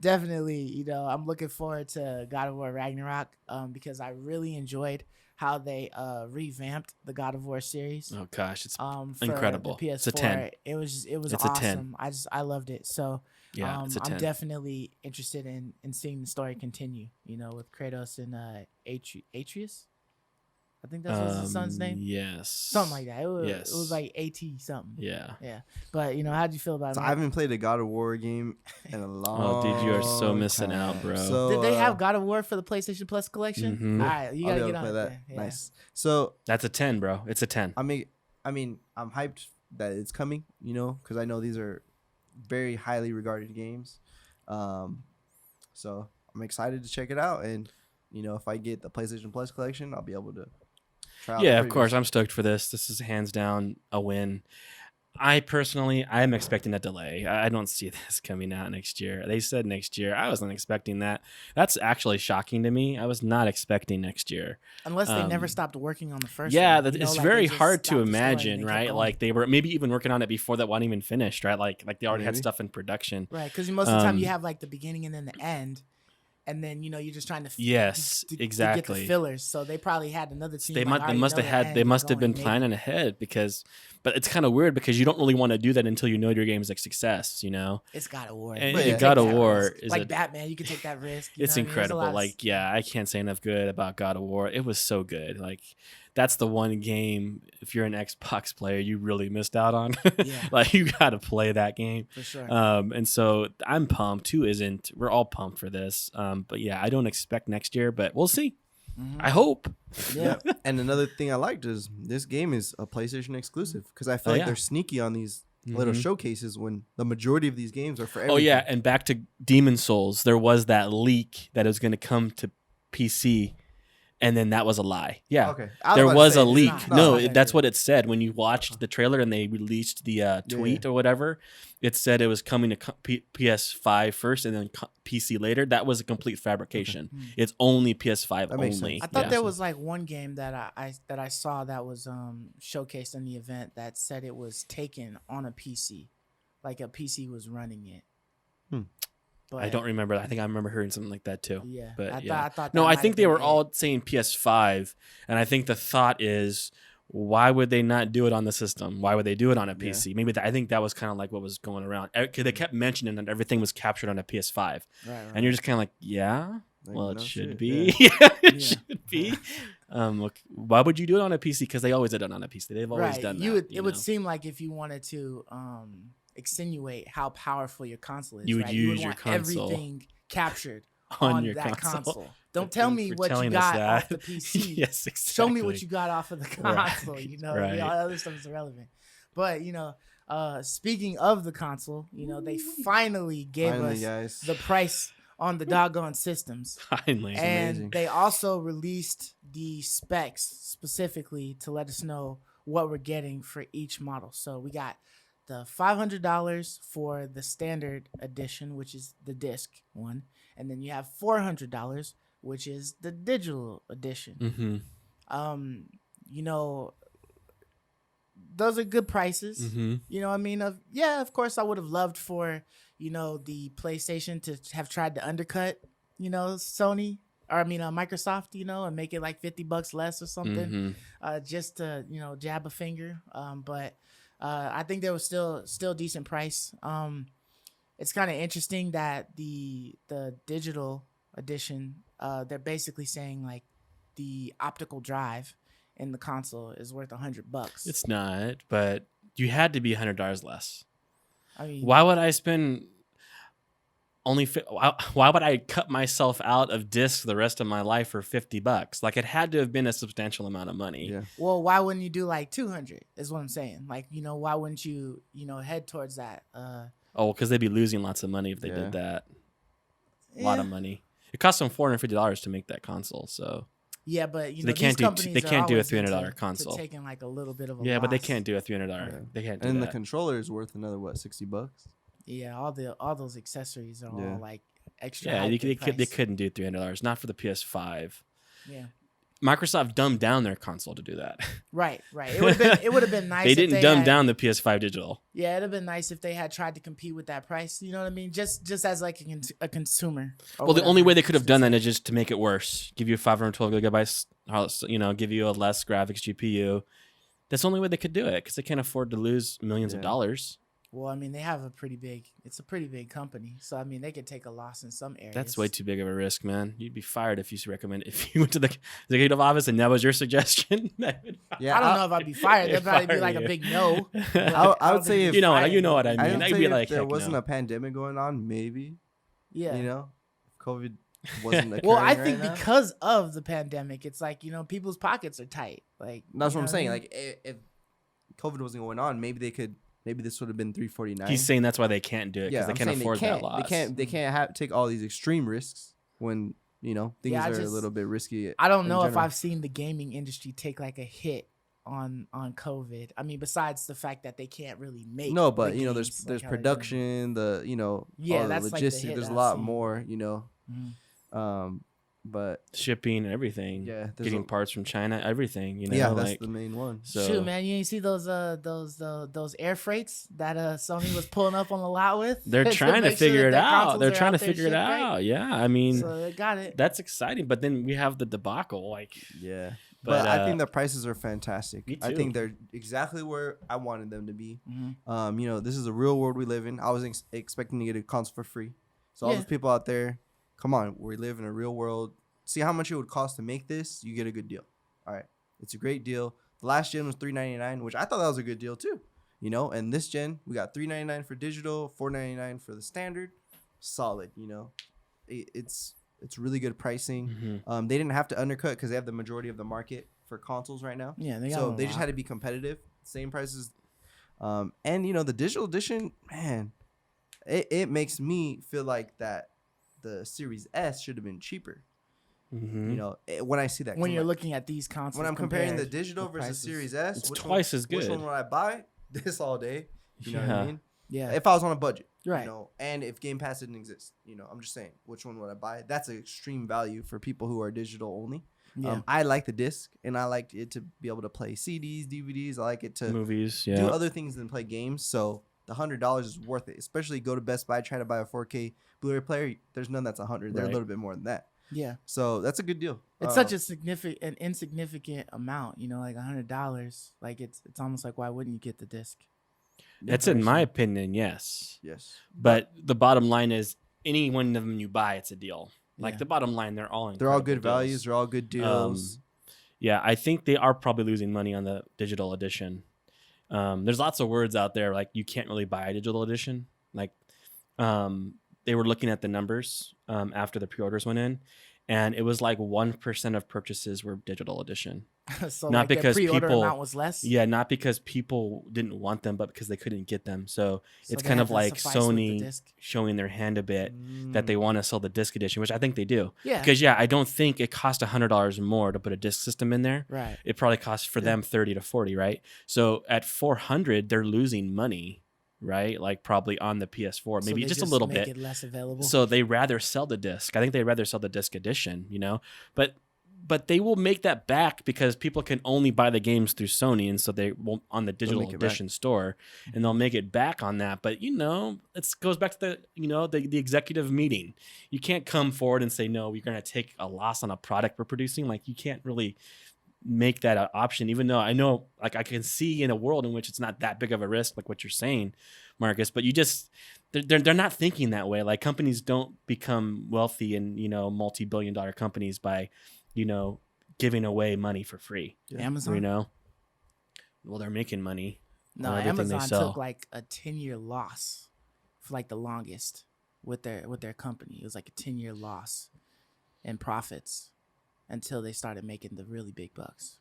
definitely, I'm looking forward to God of War Ragnarok because I really enjoyed how they revamped the God of War series. Oh gosh, it's incredible. The PS4. It's a 10. It was awesome. I loved it. So yeah, it's a 10. I'm definitely interested in seeing the story continue. With Kratos and Atreus. I think that's his son's name. Yes. Something like that. It was like AT something. Yeah. Yeah. But how'd you feel about it? So I haven't played a God of War game in a long time. Oh, dude, you are so missing out, bro. So, did they have God of War for the PlayStation Plus collection? Mm-hmm. All right, you gotta get on that. Yeah. Nice. So that's a 10, bro. It's a 10. I mean, I'm hyped that it's coming, because I know these are very highly regarded games. So I'm excited to check it out, and if I get the PlayStation Plus collection, I'll be able to. Yeah, of course. I'm stoked for this. This is hands down a win. I am expecting a delay. I don't see this coming out next year. They said next year. I wasn't expecting that. That's actually shocking to me. I was not expecting next year. Unless they never stopped working on the first one. It's it's very hard to imagine, right? Like they were maybe even working on it before that wasn't even finished, right? Like they already had stuff in production. Right, because most of the time you have the beginning and then the end. and then you're just trying to exactly to get the fillers. So they probably had another team. They must have been planning ahead but it's kind of weird because you don't really want to do that until you know your game is a success. It's God of War. And God of War is like Batman. You can take that risk. It's incredible. I can't say enough good about God of War. It was so good. Like that's the one game, if you're an Xbox player, you really missed out on. Like you got to play that game for sure. And so I'm pumped. Who isn't? We're all pumped for this. But yeah, I don't expect next year, but we'll see. Mm-hmm. I hope. Yeah. And another thing I liked is this game is a PlayStation exclusive because I feel like they're sneaky on these little showcases when the majority of these games are for everything. Oh yeah, and back to Demon Souls, there was that leak that it was going to come to PC. And then that was a lie. Yeah. Okay. There was a leak. That's what it said. When you watched the trailer and they released the tweet or whatever, it said it was coming to PS5 first and then PC later. That was a complete fabrication. Okay. It's only PS5 only. I thought there was like one game that I saw that was showcased in the event that said it was taken on a PC. Like a PC was running it. But I don't remember. I think I remember hearing something like that too. Yeah, but I thought. No, I think they were all saying PS5, and I think the thought is, why would they not do it on the system? Why would they do it on a PC? Maybe I think that was kind of like what was going around. Because they kept mentioning that everything was captured on a PS5, right. And you're just kind of like, well, it should be. It should be. Why would you do it on a PC? Because they always did it on a PC. They've always done that. It would seem like if you wanted to. Extenuate how powerful your console is. You would use your console. Everything captured on your that console. Don't tell me what you got off the PC. Yes, exactly. Show me what you got off of the console. Right. All other stuff is irrelevant. But speaking of the console, they finally gave us the price on the doggone systems. Finally, and they also released the specs specifically to let us know what we're getting for each model. So we got the $500 for the standard edition, which is the disc one, and then you have $400, which is the digital edition. Those are good prices. Of course, I would have loved for the PlayStation to have tried to undercut Sony or Microsoft, and make it like $50 less or something, just to jab a finger. But I think there was still decent price. It's kind of interesting that the digital edition, they're basically saying like the optical drive in the console is worth $100. It's not, but you had to be $100 less. I mean, why would I spend why would I cut myself out of discs the rest of my life for $50? Like it had to have been a substantial amount of money. Yeah. Well, why wouldn't you do like 200 is what I'm saying. Like, why wouldn't you, head towards that? Because they'd be losing lots of money if they did that. A lot of money. It cost them $450 to make that console. So yeah, but they can't do a $300 console. Taking like a little bit of a loss. But they can't do a $300. Yeah. They can't do and that. The controller is worth another $60. Yeah, all those accessories are all like extra. Yeah, they couldn't do $300. Not for the PS5. Yeah. Microsoft dumbed down their console to do that. Right. It would have been nice. They didn't dumb down the PS5 digital. Yeah, it'd have been nice if they had tried to compete with that price. You know what I mean? Just as like a consumer. Well, the only way they could have done that is just to make it worse. Give you 512 gigabytes. Give you a less graphics GPU. That's the only way they could do it because they can't afford to lose millions of dollars. Well, I mean, they have it's a pretty big company. So, I mean, they could take a loss in some areas. That's way too big of a risk, man. You'd be fired if you went to the executive office and that was your suggestion. Yeah, I don't know if I'd be fired. That'd probably be like a big no. I would say if you know what I mean. I'd be like, if there wasn't a pandemic going on, maybe. Yeah. If COVID wasn't occurring. Well, I think because of the pandemic, it's like, people's pockets are tight. Like that's what I'm saying. Like if COVID wasn't going on, maybe this would have been $349. He's saying that's why they can't do it because they can't afford that loss. They can't take all these extreme risks when things are a little bit risky. I don't know if I've seen the gaming industry take like a hit on COVID. I mean, besides the fact that they can't really make but there's production, all the logistics. There's a lot more. But shipping and everything. Yeah, getting parts from China, everything. You know, yeah, that's the main one. So, shoot, man, you ain't see those air freights that Sony was pulling up on the lot with? They're trying to figure it out. They're trying to figure it out. Right? Yeah, I mean, so they got it. That's exciting. But then we have the debacle. Like, yeah. But I think the prices are fantastic. Me too. I think they're exactly where I wanted them to be. Mm-hmm. You know, this is a real world we live in. I was expecting to get a console for free. So all those people out there, come on, we live in a real world. See how much it would cost to make this. You get a good deal. All right, it's a great deal. The last gen was $399, which I thought that was a good deal too. You know, and this gen we got $399 for digital, $499 for the standard. Solid. You know, it's really good pricing. Mm-hmm. They didn't have to undercut because they have the majority of the market for consoles right now. Yeah, they just had to be competitive. Same prices. And you know, the digital edition, man, it makes me feel like that the Series S should have been cheaper. Mm-hmm. You know, when I see that, when you're looking at these consoles, when I'm comparing the digital versus Series S, it's twice as good. Which one would I buy? This all day. You know what I mean? Yeah. If I was on a budget, right? You know, and if Game Pass didn't exist, you know, I'm just saying, which one would I buy? That's an extreme value for people who are digital only. Yeah. I like the disc, and I like it to be able to play CDs, DVDs. I like it to movies, do other things than play games. So the $100 is worth it. Especially go to Best Buy, try to buy a 4K Blu-ray player. There's none that's $100. They're a little bit more than that. Yeah. So that's a good deal. It's such an insignificant amount, you know, like $100. Like it's almost like, why wouldn't you get the disc? That's in my opinion, yes. Yes. But the bottom line is, any one of them you buy, it's a deal. Like the bottom line, they're all good deals. values. They're all good deals. Yeah, I think they are probably losing money on the digital edition. There's lots of words out there like you can't really buy a digital edition. Like they were looking at the numbers after the pre-orders went in, and it was like 1% of purchases were digital edition. So not like because the pre-order people amount was less. Yeah, not because people didn't want them, but because they couldn't get them. So it's kind of like Sony showing their hand a bit that they want to sell the disc edition, which I think they do. Yeah. Because I don't think it cost $100 more to put a disc system in there. Right. It probably costs for them $30 to $40, right? So at $400, they're losing money, right? Like probably on the PS4, maybe just a little bit. Make it less available. So they rather sell the disc. I think they'd rather sell the disc edition, you know, but they will make that back because people can only buy the games through Sony, and so they won't on the digital edition store, and they'll make it back on that. But you know, it goes back to the executive meeting. You can't come forward and say no, you're going to take a loss on a product we're producing. Like you can't really make that an option, even though I know, like I can see in a world in which it's not that big of a risk, like what you're saying, Marcus. But you just they're not thinking that way. Like companies don't become wealthy and multi-billion-dollar companies by giving away money for free. Amazon, well, they're making money. No, Amazon took like a 10-year loss for like the longest with their company. It was like a 10-year loss in profits until they started making the really big bucks.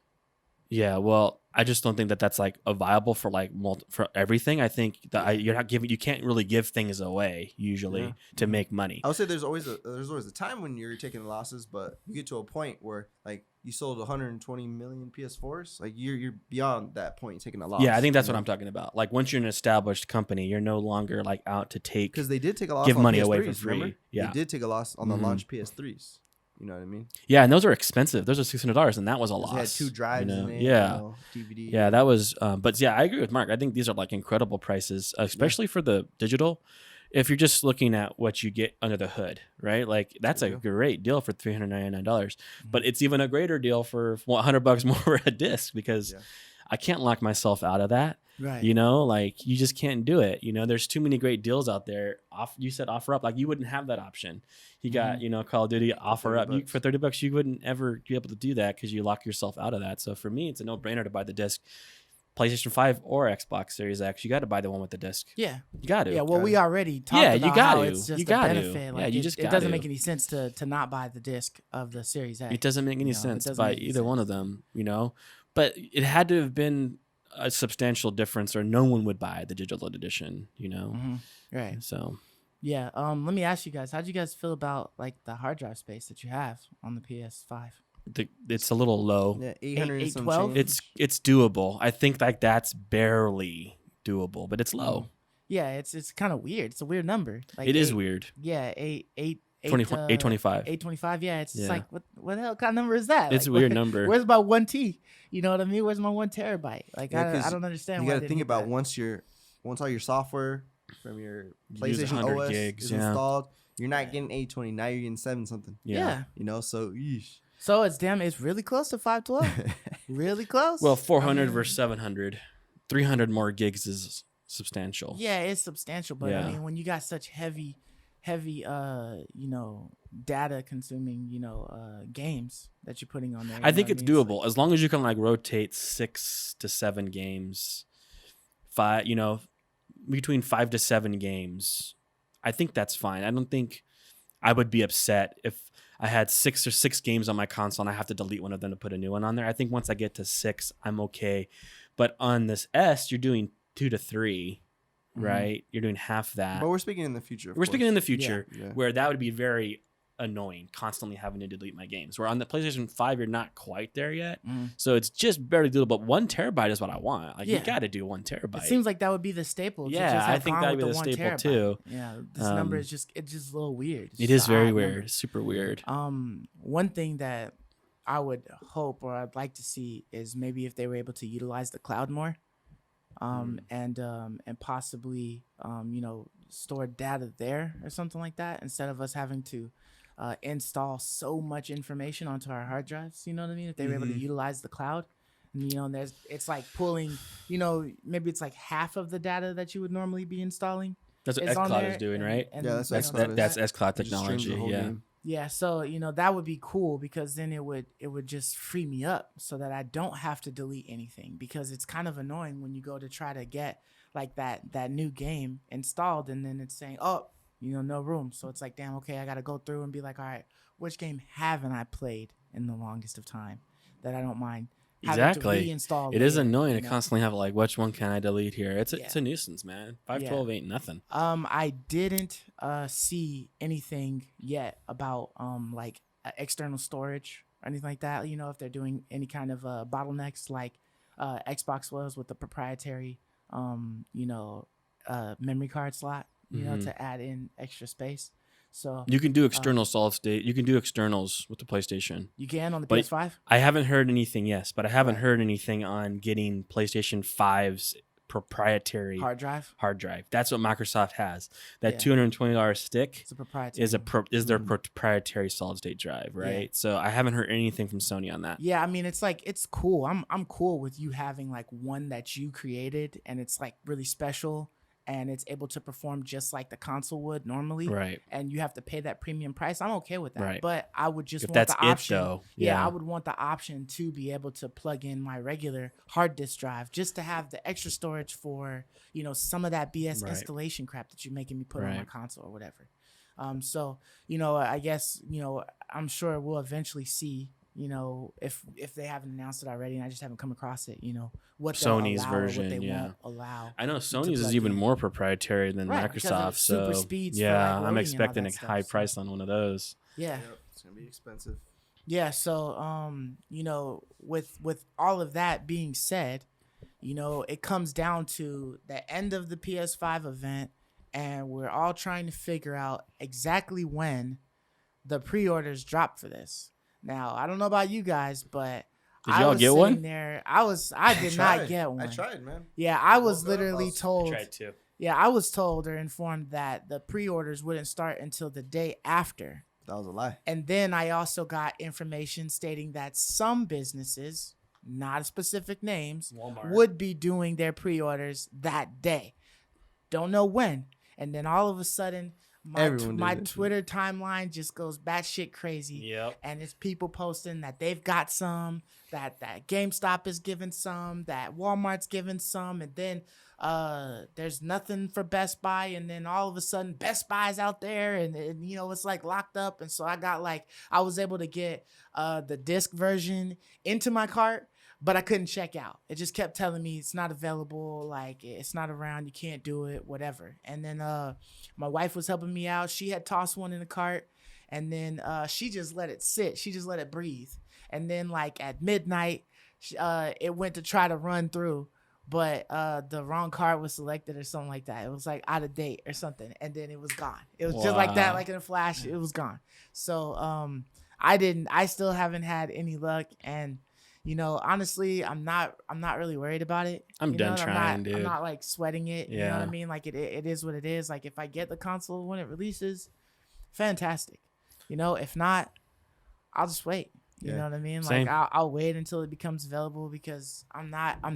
Yeah, well, I just don't think that that's like a viable for like for everything. I think that you can't really give things away usually to make money. I would say there's always a time when you're taking losses, but you get to a point where like you sold 120 million PS4s, like you're beyond that point taking a loss. Yeah, I think that's what I'm talking about. Like once you're an established company, you're no longer like out to take because they did take a loss. Give on money PS3s, away for free. Remember? Yeah, they did take a loss on the launch PS3s. You know what I mean? Yeah, and those are expensive. Those are $600, and that was a loss. They had 2 drives in it. Yeah, DVD. Yeah, that was. But yeah, I agree with Mark. I think these are like incredible prices, especially for the digital. If you're just looking at what you get under the hood, right? Like that's a great deal for $399. But it's even a greater deal for $100 more for a disc because I can't lock myself out of that. Right. Like you just can't do it. There's too many great deals out there. You said offer up, like you wouldn't have that option. You got, Call of Duty offer up for $30. You wouldn't ever be able to do that because you lock yourself out of that. So for me, it's a no brainer to buy the disc. PlayStation 5 or Xbox Series X, you got to buy the one with the disc. Yeah. You got to. Yeah, well, we already talked about how it's just a benefit. Like, you just it doesn't make any sense to not buy the disc of the Series X. It doesn't make any sense to buy either one of them, But it had to have been a substantial difference or no one would buy the digital edition, Right. So... Yeah. Let me ask you guys, how do you guys feel about like the hard drive space that you have on the PS5? It's a little low. Yeah, 812. It's doable. I think like that's barely doable, but it's low. Yeah, it's kind of weird. It's a weird number. Like it is weird. Yeah, 825. 825. Yeah, it's just like what the hell kind of number is that? It's like, a weird number. Where's my 1T? You know what I mean? Where's my 1 terabyte? Like I don't understand. You got to think about once all your software from your PlayStation OS gigs, is installed, you're not getting 820. Now you're getting 7 something. Yeah. You know, so yeesh. So it's really close to 512. Really close. Well, 400 versus 700. 300 more gigs is substantial. Yeah, it's substantial, but I mean, when you got such heavy data consuming, games that you're putting on there. I think it's doable as long as you can like rotate 6 to 7 games, between 5 to 7 games. I think that's fine. I don't think I would be upset if I had 6 games on my console and I have to delete one of them to put a new one on there. I think once I get to 6, I'm okay. But on this S, you're doing 2 to 3, right? You're doing half that. But we're speaking in the future. We're speaking in the future where that would be very annoying, constantly having to delete my games. Where on the PlayStation 5, you're not quite there yet. So it's just barely doable. But 1 terabyte is what I want. Like, you got to do 1 terabyte. It seems like that would be the staple. Yeah, I think that would be the staple terabyte. too. Yeah, this number is just a little weird. It is very weird. It's super weird. One thing that I would hope or I'd like to see is maybe if they were able to utilize the cloud more. And possibly store data there or something like that instead of us having to install so much information onto our hard drives. You know what I mean? If they were able to utilize the cloud, and it's like pulling, maybe it's like half of the data that you would normally be installing. That's what xCloud is doing, right? That's xCloud technology. Yeah. Yeah, so that would be cool because then it would just free me up so that I don't have to delete anything, because it's kind of annoying when you go to try to get like that new game installed and then it's saying, oh, no room. So it's like, damn, okay, I got to go through and be like, all right, which game haven't I played in the longest of time that I don't mind having to reinstall. It is annoying to constantly have like, which one can I delete here? It's a nuisance, man. 512 ain't nothing. I didn't see anything yet about like external storage or anything like that. If they're doing any kind of bottlenecks like Xbox was with the proprietary memory card slot, to add in extra space. So you can do external solid state. You can do externals with the PlayStation. You can on the PS5? I haven't heard anything, but I haven't heard anything on getting PlayStation 5's proprietary hard drive. That's what Microsoft has. That $220 stick is their proprietary solid state drive, right? Yeah. So I haven't heard anything from Sony on that. Yeah, I mean it's cool. I'm cool with you having like one that you created and it's like really special. And it's able to perform just like the console would normally. Right. And you have to pay that premium price. I'm okay with that. Right. But I would just want the option. If that's it, though. Yeah, I would want the option to be able to plug in my regular hard disk drive just to have the extra storage for, some of that BS installation crap that you're making me put on my console or whatever. So, I guess, I'm sure we'll eventually see, if they haven't announced it already and I just haven't come across it, what Sony's allow version, what they won't allow. I know Sony's is even more proprietary than Microsoft, so super speeds I'm expecting a high price on one of those. Yeah, it's gonna be expensive. Yeah, so with all of that being said, it comes down to the end of the PS5 event, and we're all trying to figure out exactly when the pre-orders drop for this. Now, I don't know about you guys, but did y'all get one? I did not get one. I tried, man. Yeah, I was literally told. I tried too. Yeah, I was told or informed that the pre-orders wouldn't start until the day after. That was a lie. And then I also got information stating that some businesses, not specific names, Walmart, would be doing their pre-orders that day. Don't know when. And then all of a sudden, my Twitter timeline just goes batshit crazy. Yep. And it's people posting that they've got some, that GameStop is giving some, that Walmart's giving some, and then there's nothing for Best Buy, and then all of a sudden Best Buy's out there, and it's like locked up. And so I was able to get the disc version into my cart, but I couldn't check out. It just kept telling me it's not available, like it's not around, you can't do it, whatever. And then my wife was helping me out. She had tossed one in the cart, and then she just let it sit. She just let it breathe. And then like at midnight, it went to try to run through but the wrong card was selected or something like that. It was like out of date or something, and then it was gone. It was just like that, like in a flash. It was gone. So I still haven't had any luck, and honestly, I'm not really worried about it. I'm done trying, dude. I'm not like sweating it. You know what I mean? Like it is what it is. Like if I get the console when it releases, fantastic. If not, I'll just wait. You know what I mean? Same. Like I'll wait until it becomes available because I'm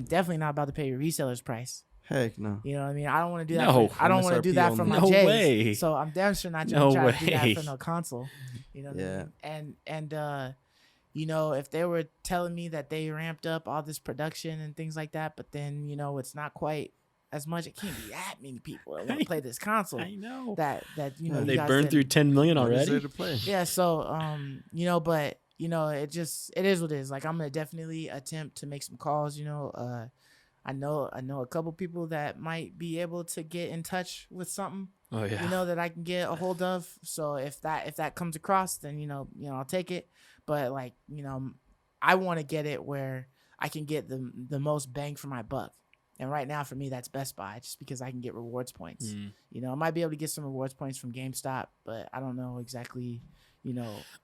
definitely not about to pay a reseller's price. Heck no. You know what I mean? I don't want to do that. No. I don't want to do that for my No J's. way. So I'm damn sure not going to try to do that way. for no console. You know what Yeah. I mean? And if they were telling me that they ramped up all this production and things like that, but then, it's not quite as much. It can't be that many people that want to play this console. I know. That they burned through 10 million already. To play. Yeah. So, but it is what it is. Like I'm gonna definitely attempt to make some calls. I know a couple people that might be able to get in touch with something. Oh yeah. That I can get a hold of. So if that comes across, then I'll take it. But like I want to get it where I can get the most bang for my buck. And right now for me that's Best Buy, just because I can get rewards points. I might be able to get some rewards points from GameStop, but I don't know exactly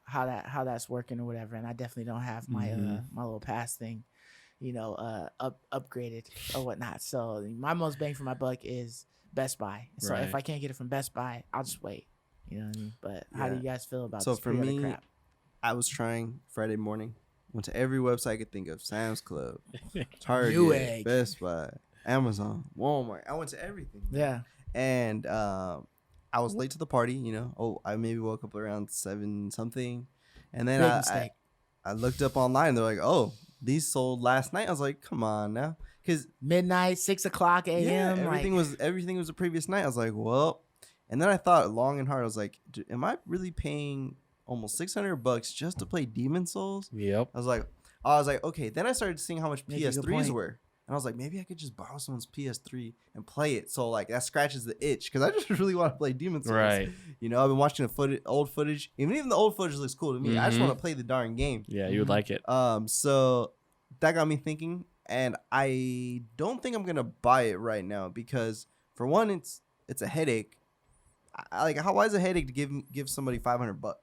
how that's working or whatever. And I definitely don't have my my little pass thing upgraded or whatnot. So my most bang for my buck is Best Buy. So if I can't get it from Best Buy, I'll just wait. You know what I mean? But how do you guys feel about this? So for me, I was trying Friday morning. Went to every website I could think of: Sam's Club, Target, Best Buy, Amazon, Walmart. I went to everything. Yeah. And I was late to the party. I maybe woke up around 7 something, and then I looked up online. They're like, "Oh, these sold last night." I was like, "Come on now," because midnight, 6:00 a.m. Yeah, everything was the previous night. I was like, "Well," and then I thought long and hard. I was like, "Am I really paying almost $600 just to play Demon Souls?" Yep. I was like, okay. Then I started seeing how much PS3s were, and I was like, maybe I could just borrow someone's PS3 and play it. So like that scratches the itch because I just really want to play Demon Souls. Right. I've been watching old footage. Even the old footage looks cool to me. I just want to play the darn game. Yeah, you would like it. So that got me thinking, and I don't think I'm gonna buy it right now because for one, it's a headache. Why is a headache to give somebody $500?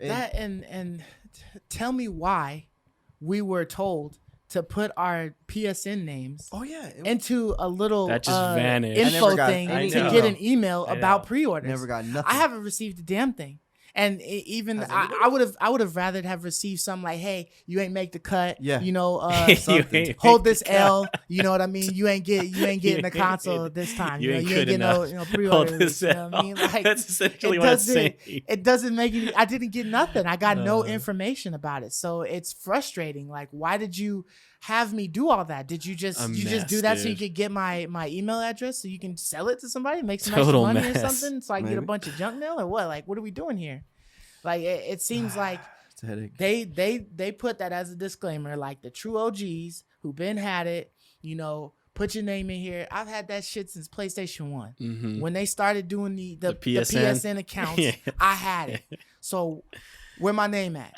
That and tell me why we were told to put our PSN names into a little that just vanished. info thing to get an email about pre-orders. Never got nothing. I haven't received a damn thing. And even I would have rather have received something like, hey, you ain't make the cut. Yeah. Hold this L. You know what I mean? You ain't getting the console this time. You ain't getting no pre-orders. You know what I mean? Like that's essentially what it's saying. It doesn't make any. I didn't get nothing. I got no information about it. So it's frustrating. Like, why did you have me do all that? Did you just do that so you could get my email address so you can sell it to somebody, make some extra money or something, so I get a bunch of junk mail or what? Like, what are we doing here? Like, it seems like it's a headache. They put that as a disclaimer, like the true OGs who been had it, put your name in here. I've had that shit since PlayStation 1. Mm-hmm. When they started doing the PSN accounts, I had it. So where my name at?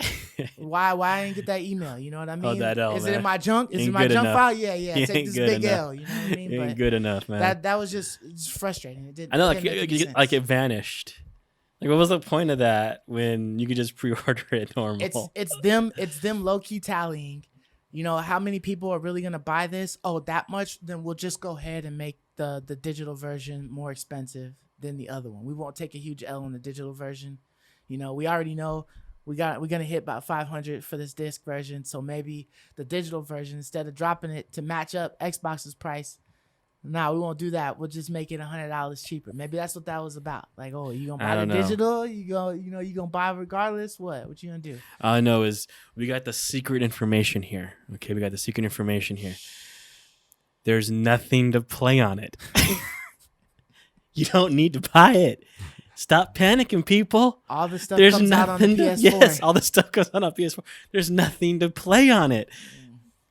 Why I didn't get that email? You know what I mean? Oh, that L, Is man. it in my junk? Is it in my junk file? Yeah. Take this big L. You know what I mean? Ain't good enough, man. That was just frustrating. It didn't. I know, it vanished. Like, what was the point of that when you could just pre-order it normal? It's them low key tallying. How many people are really gonna buy this? Oh, that much? Then we'll just go ahead and make the digital version more expensive than the other one. We won't take a huge L on the digital version. We already know we're gonna hit about 500 for this disc version. So maybe the digital version, instead of dropping it to match up Xbox's price, we won't do that. We'll just make it $100 cheaper. Maybe that's what that was about. Like, oh, you gonna buy the digital? You gonna buy regardless? What you gonna do? All I know is we got the secret information here. Okay, we got the secret information here. There's nothing to play on it. You don't need to buy it. Stop panicking, people. All the stuff comes out on the PS4. Yes, all the stuff comes out on PS4. There's nothing to play on it.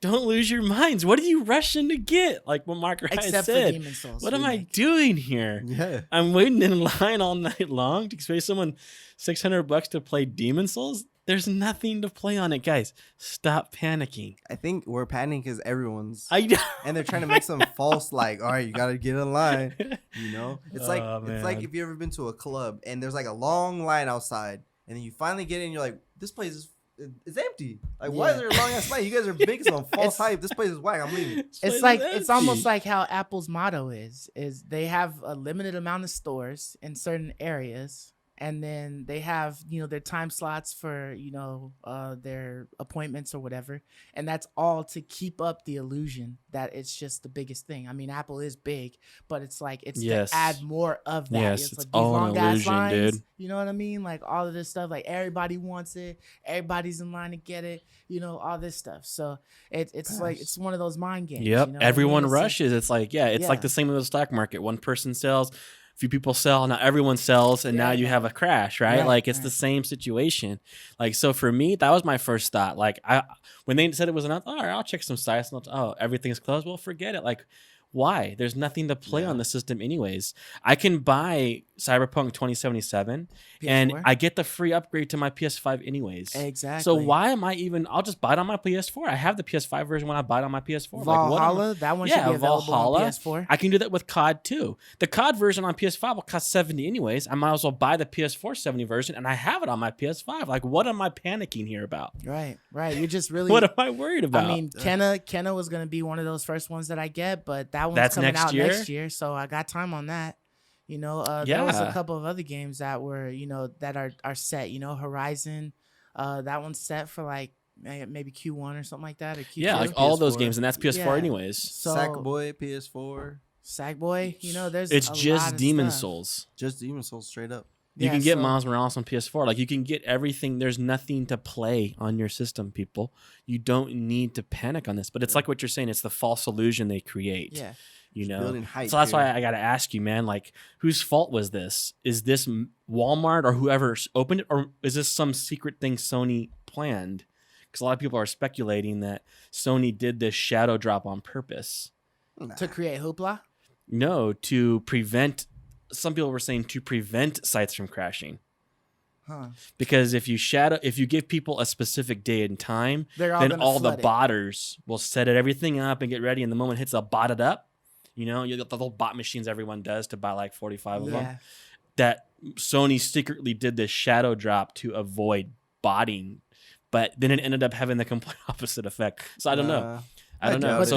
Don't lose your minds. What are you rushing to get? Like what Mark Ryan said. For Demon Souls. What am I doing here? Yeah. I'm waiting in line all night long to pay someone $600 to play Demon Souls. There's nothing to play on it, guys. Stop panicking. I think we're panicking because everyone's I and they're trying to make some false like, all right, you gotta get in line. You know, it's like man. if you ever been to a club and there's like a long line outside, and then you finally get in, you're like, this place is empty. Like, why is there a long ass line? You guys are making some false hype. This place is whack. I'm leaving. It's almost like how Apple's motto is they have a limited amount of stores in certain areas. And then they have, their time slots for, their appointments or whatever. And that's all to keep up the illusion that it's just the biggest thing. I mean, Apple is big, but it's like, it's to add more of that. Yes, it's like all an illusion, dude. You know what I mean? Like all of this stuff, like everybody wants it. Everybody's in line to get it, all this stuff. So it's like, it's one of those mind games. Yep. Everyone rushes. It's like, it's like the same with the stock market. One person sells. Few people sell, now everyone sells, and now you have a crash, right? Like it's the same situation. Like, so for me, that was my first thought. Like when they said it was enough, all right, I'll check some sites. Oh, everything's closed. Well, forget it. Like, why? There's nothing to play on the system anyways. I can buy Cyberpunk 2077 PS4? And I get the free upgrade to my PS5 anyways. Exactly. So why am I even, I'll just buy it on my PS4. I have the PS5 version when I buy it on my PS4. Valhalla, that one should be available on PS4. I can do that with COD too. The COD version on PS5 will cost $70 anyways. I might as well buy the PS4 70 version and I have it on my PS5. Like, what am I panicking here about? Right. You're just really... What am I worried about? I mean, Kenna was going to be one of those first ones that I get, but that one's coming out next year, so I got time on that. There was a couple of other games that were, that are set. Horizon, that one's set for like maybe Q1 or something like that. Or Q2. Yeah, like all those games, and that's PS4 anyways. So, Sackboy, PS4. Sackboy, there's it's just Demon stuff. Souls. Just Demon Souls, straight up. You can get Miles Morales on PS4. Like, you can get everything. There's nothing to play on your system, people. You don't need to panic on this. But it's like what you're saying. It's the false illusion they create. Yeah. Building hype, so that's why I got to ask you, man, like, whose fault was this? Is this Walmart or whoever opened it? Or is this some secret thing Sony planned? Because a lot of people are speculating that Sony did this shadow drop on purpose. To create hoopla? No, to prevent... Some people were saying to prevent sites from crashing. Huh. Because if you give people a specific day and time, then all the botters will set everything up and get ready. And the moment it hits, they'll bot it up. You got the little bot machines everyone does to buy like 45 of them. That Sony secretly did this shadow drop to avoid botting, but then it ended up having the complete opposite effect. So I don't know. I don't know. So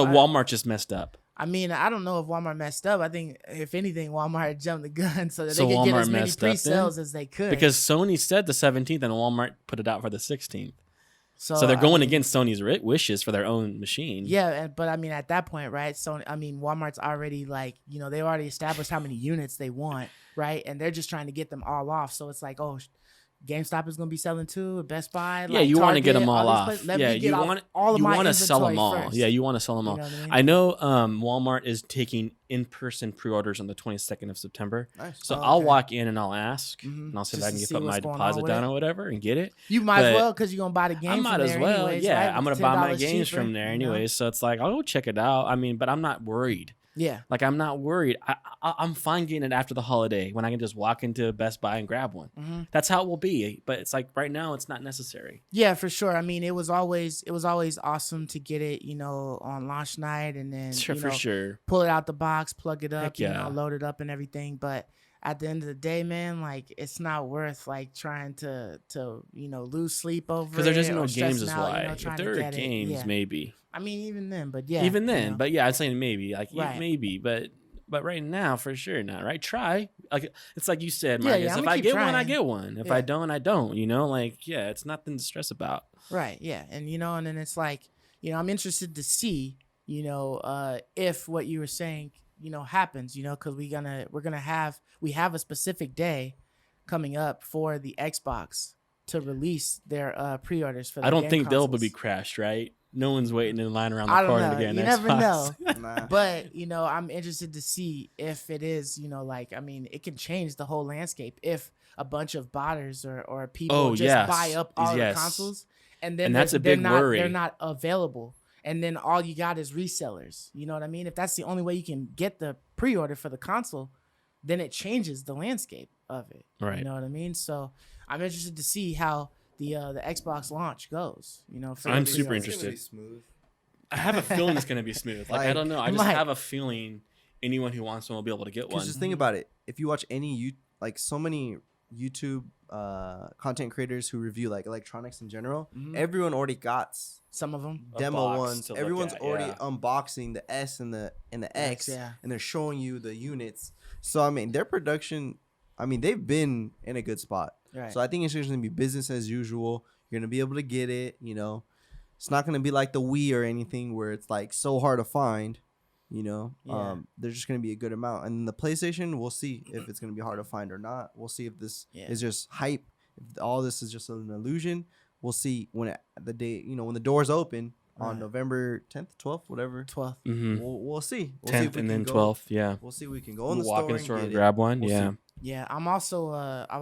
Walmart just messed up. I mean, I don't know if Walmart messed up. I think, if anything, Walmart jumped the gun so that they could get as many pre-sales as they could. Because Sony said the 17th and Walmart put it out for the 16th. So they're going against Sony's wishes for their own machine. Yeah, but I mean, at that point, right? Walmart's already like, they already established how many units they want, right? And they're just trying to get them all off. So it's like, oh, GameStop is going to be selling too, Best Buy. Yeah, you want to get them all off. You want to sell them all. First. Yeah, you want to sell them all. I know Walmart is taking in-person pre-orders on the 22nd of September. Nice. So I'll walk in and I'll ask, and I'll see if I can put my deposit down or whatever and get it. You might as well, because you're going to buy the game I might as well. anyways, yeah, right? I'm going to buy my games cheaper, from there anyways. So it's like, I'll go check it out. I mean, but I'm not worried. Yeah. Like, I'm not worried. I'm fine getting it after the holiday when I can just walk into Best Buy and grab one. Mm-hmm. That's how it will be. But it's like right now, it's not necessary. Yeah, for sure. I mean, it was always awesome to get it, on launch night and then for sure pull it out the box, plug it up, yeah. Load it up and everything. But at the end of the day, man, like, it's not worth like trying to lose sleep over it. Because there isn't no games is out, why. If there are games, maybe. I mean, even then, but yeah. Even then, but yeah, I'm saying maybe. Like, maybe, but right now, for sure not, right? Try. Like, it's like you said, Marcus, if I get one, I get one. If I don't, I don't, Like, yeah, it's nothing to stress about. Right, yeah. And, and then it's like, I'm interested to see, if what you were saying, happens, because we have a specific day coming up for the Xbox to release their pre-orders for the I don't think consoles. they'll be crashed, right? No one's waiting in line around the corner to get an Xbox. You never know. Nah. But, I'm interested to see if it is, it can change the whole landscape if a bunch of botters or people buy up all the consoles and then that's a big worry. They're not available. And then all you got is resellers. You know what I mean? If that's the only way you can get the pre-order for the console, then it changes the landscape of it. Right. You know what I mean? So I'm interested to see how the Xbox launch goes. You know, for I'm the super pre-orders. interested. It's gonna be smooth. I have a feeling it's gonna be smooth. Like I don't know. I just Mike. have a feeling anyone who wants one will be able to get one. Because just think about it. If you watch any so many YouTube content creators who review like electronics in general, everyone already got Some of them. demo ones. to look Everyone's at, already yeah. unboxing the S and the X, yeah. and they're showing you the units. So I mean, their production, I mean, they've been in a good spot. Right. So I think it's just gonna be business as usual. You're gonna be able to get it. You know, it's not gonna be like the Wii or anything where it's like so hard to find. You know, there's just gonna be a good amount, and the PlayStation, we'll see if it's gonna be hard to find or not. We'll see if this is just hype. If all this is just an illusion, we'll see when the day, you know, when the doors open on November 10th, 12th, whatever. 12th. We'll see. 10th and then 12th. Yeah. We'll see. We can go in the Walk store in the and store get and it. grab one. We'll Yeah. see. Yeah, I've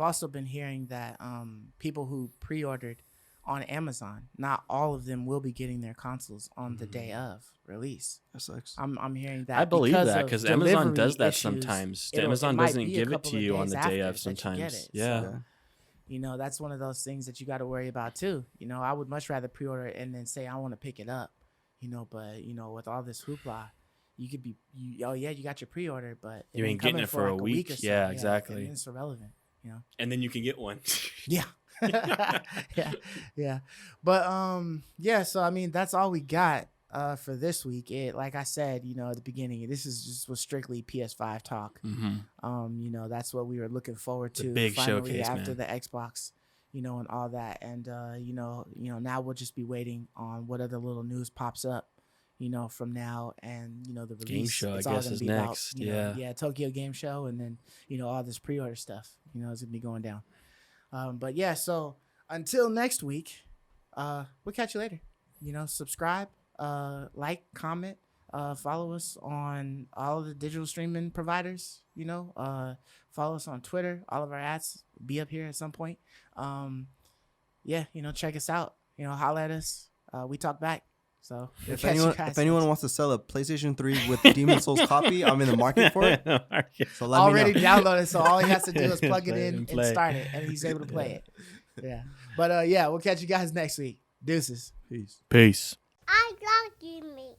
also been hearing that people who pre-ordered on Amazon, not all of them will be getting their consoles on the day of release. That sucks. I'm hearing that. I believe that because because Amazon delivery does that issues, sometimes. it Amazon might doesn't be a give it couple to of you on days the day after of that you sometimes. get it. Yeah. So, you know, that's one of those things that you got to worry about too. You know, I would much rather pre-order it and then say I want to pick it up. You know, but you know, with all this hoopla, you could be, you got your pre-order, but You ain't getting coming it for a like week. or so. Yeah, exactly. And it's irrelevant. You know. And then you can get one. Yeah. yeah. But so I mean that's all we got for this week. It, like I said, you know, at the beginning, this was strictly PS5 talk. You know, that's what we were looking forward to The big finally showcase, after man. the Xbox, you know, and all that. And you know, now we'll just be waiting on what other little news pops up, you know, from now and, you know, the release. Game show, it's I all guess, gonna is be about, next. you know, Tokyo Game Show, and then, you know, all this pre-order stuff, you know, is gonna be going down. But yeah, so until next week, we'll catch you later. You know, subscribe, like, comment, follow us on all of the digital streaming providers. You know, follow us on Twitter. All of our ads be up here at some point. Yeah, you know, check us out. You know, holla at us. We talk back. So we'll If catch you anyone, guys if anyone next- wants to sell a PlayStation 3 with Demon Souls copy, I'm in the market for it. So let already me know. downloaded, so all he has to do is plug it Play it in and and play. start it, and he's able to play it. Yeah, but yeah, we'll catch you guys next week. Deuces. Peace. Peace. I love you, me.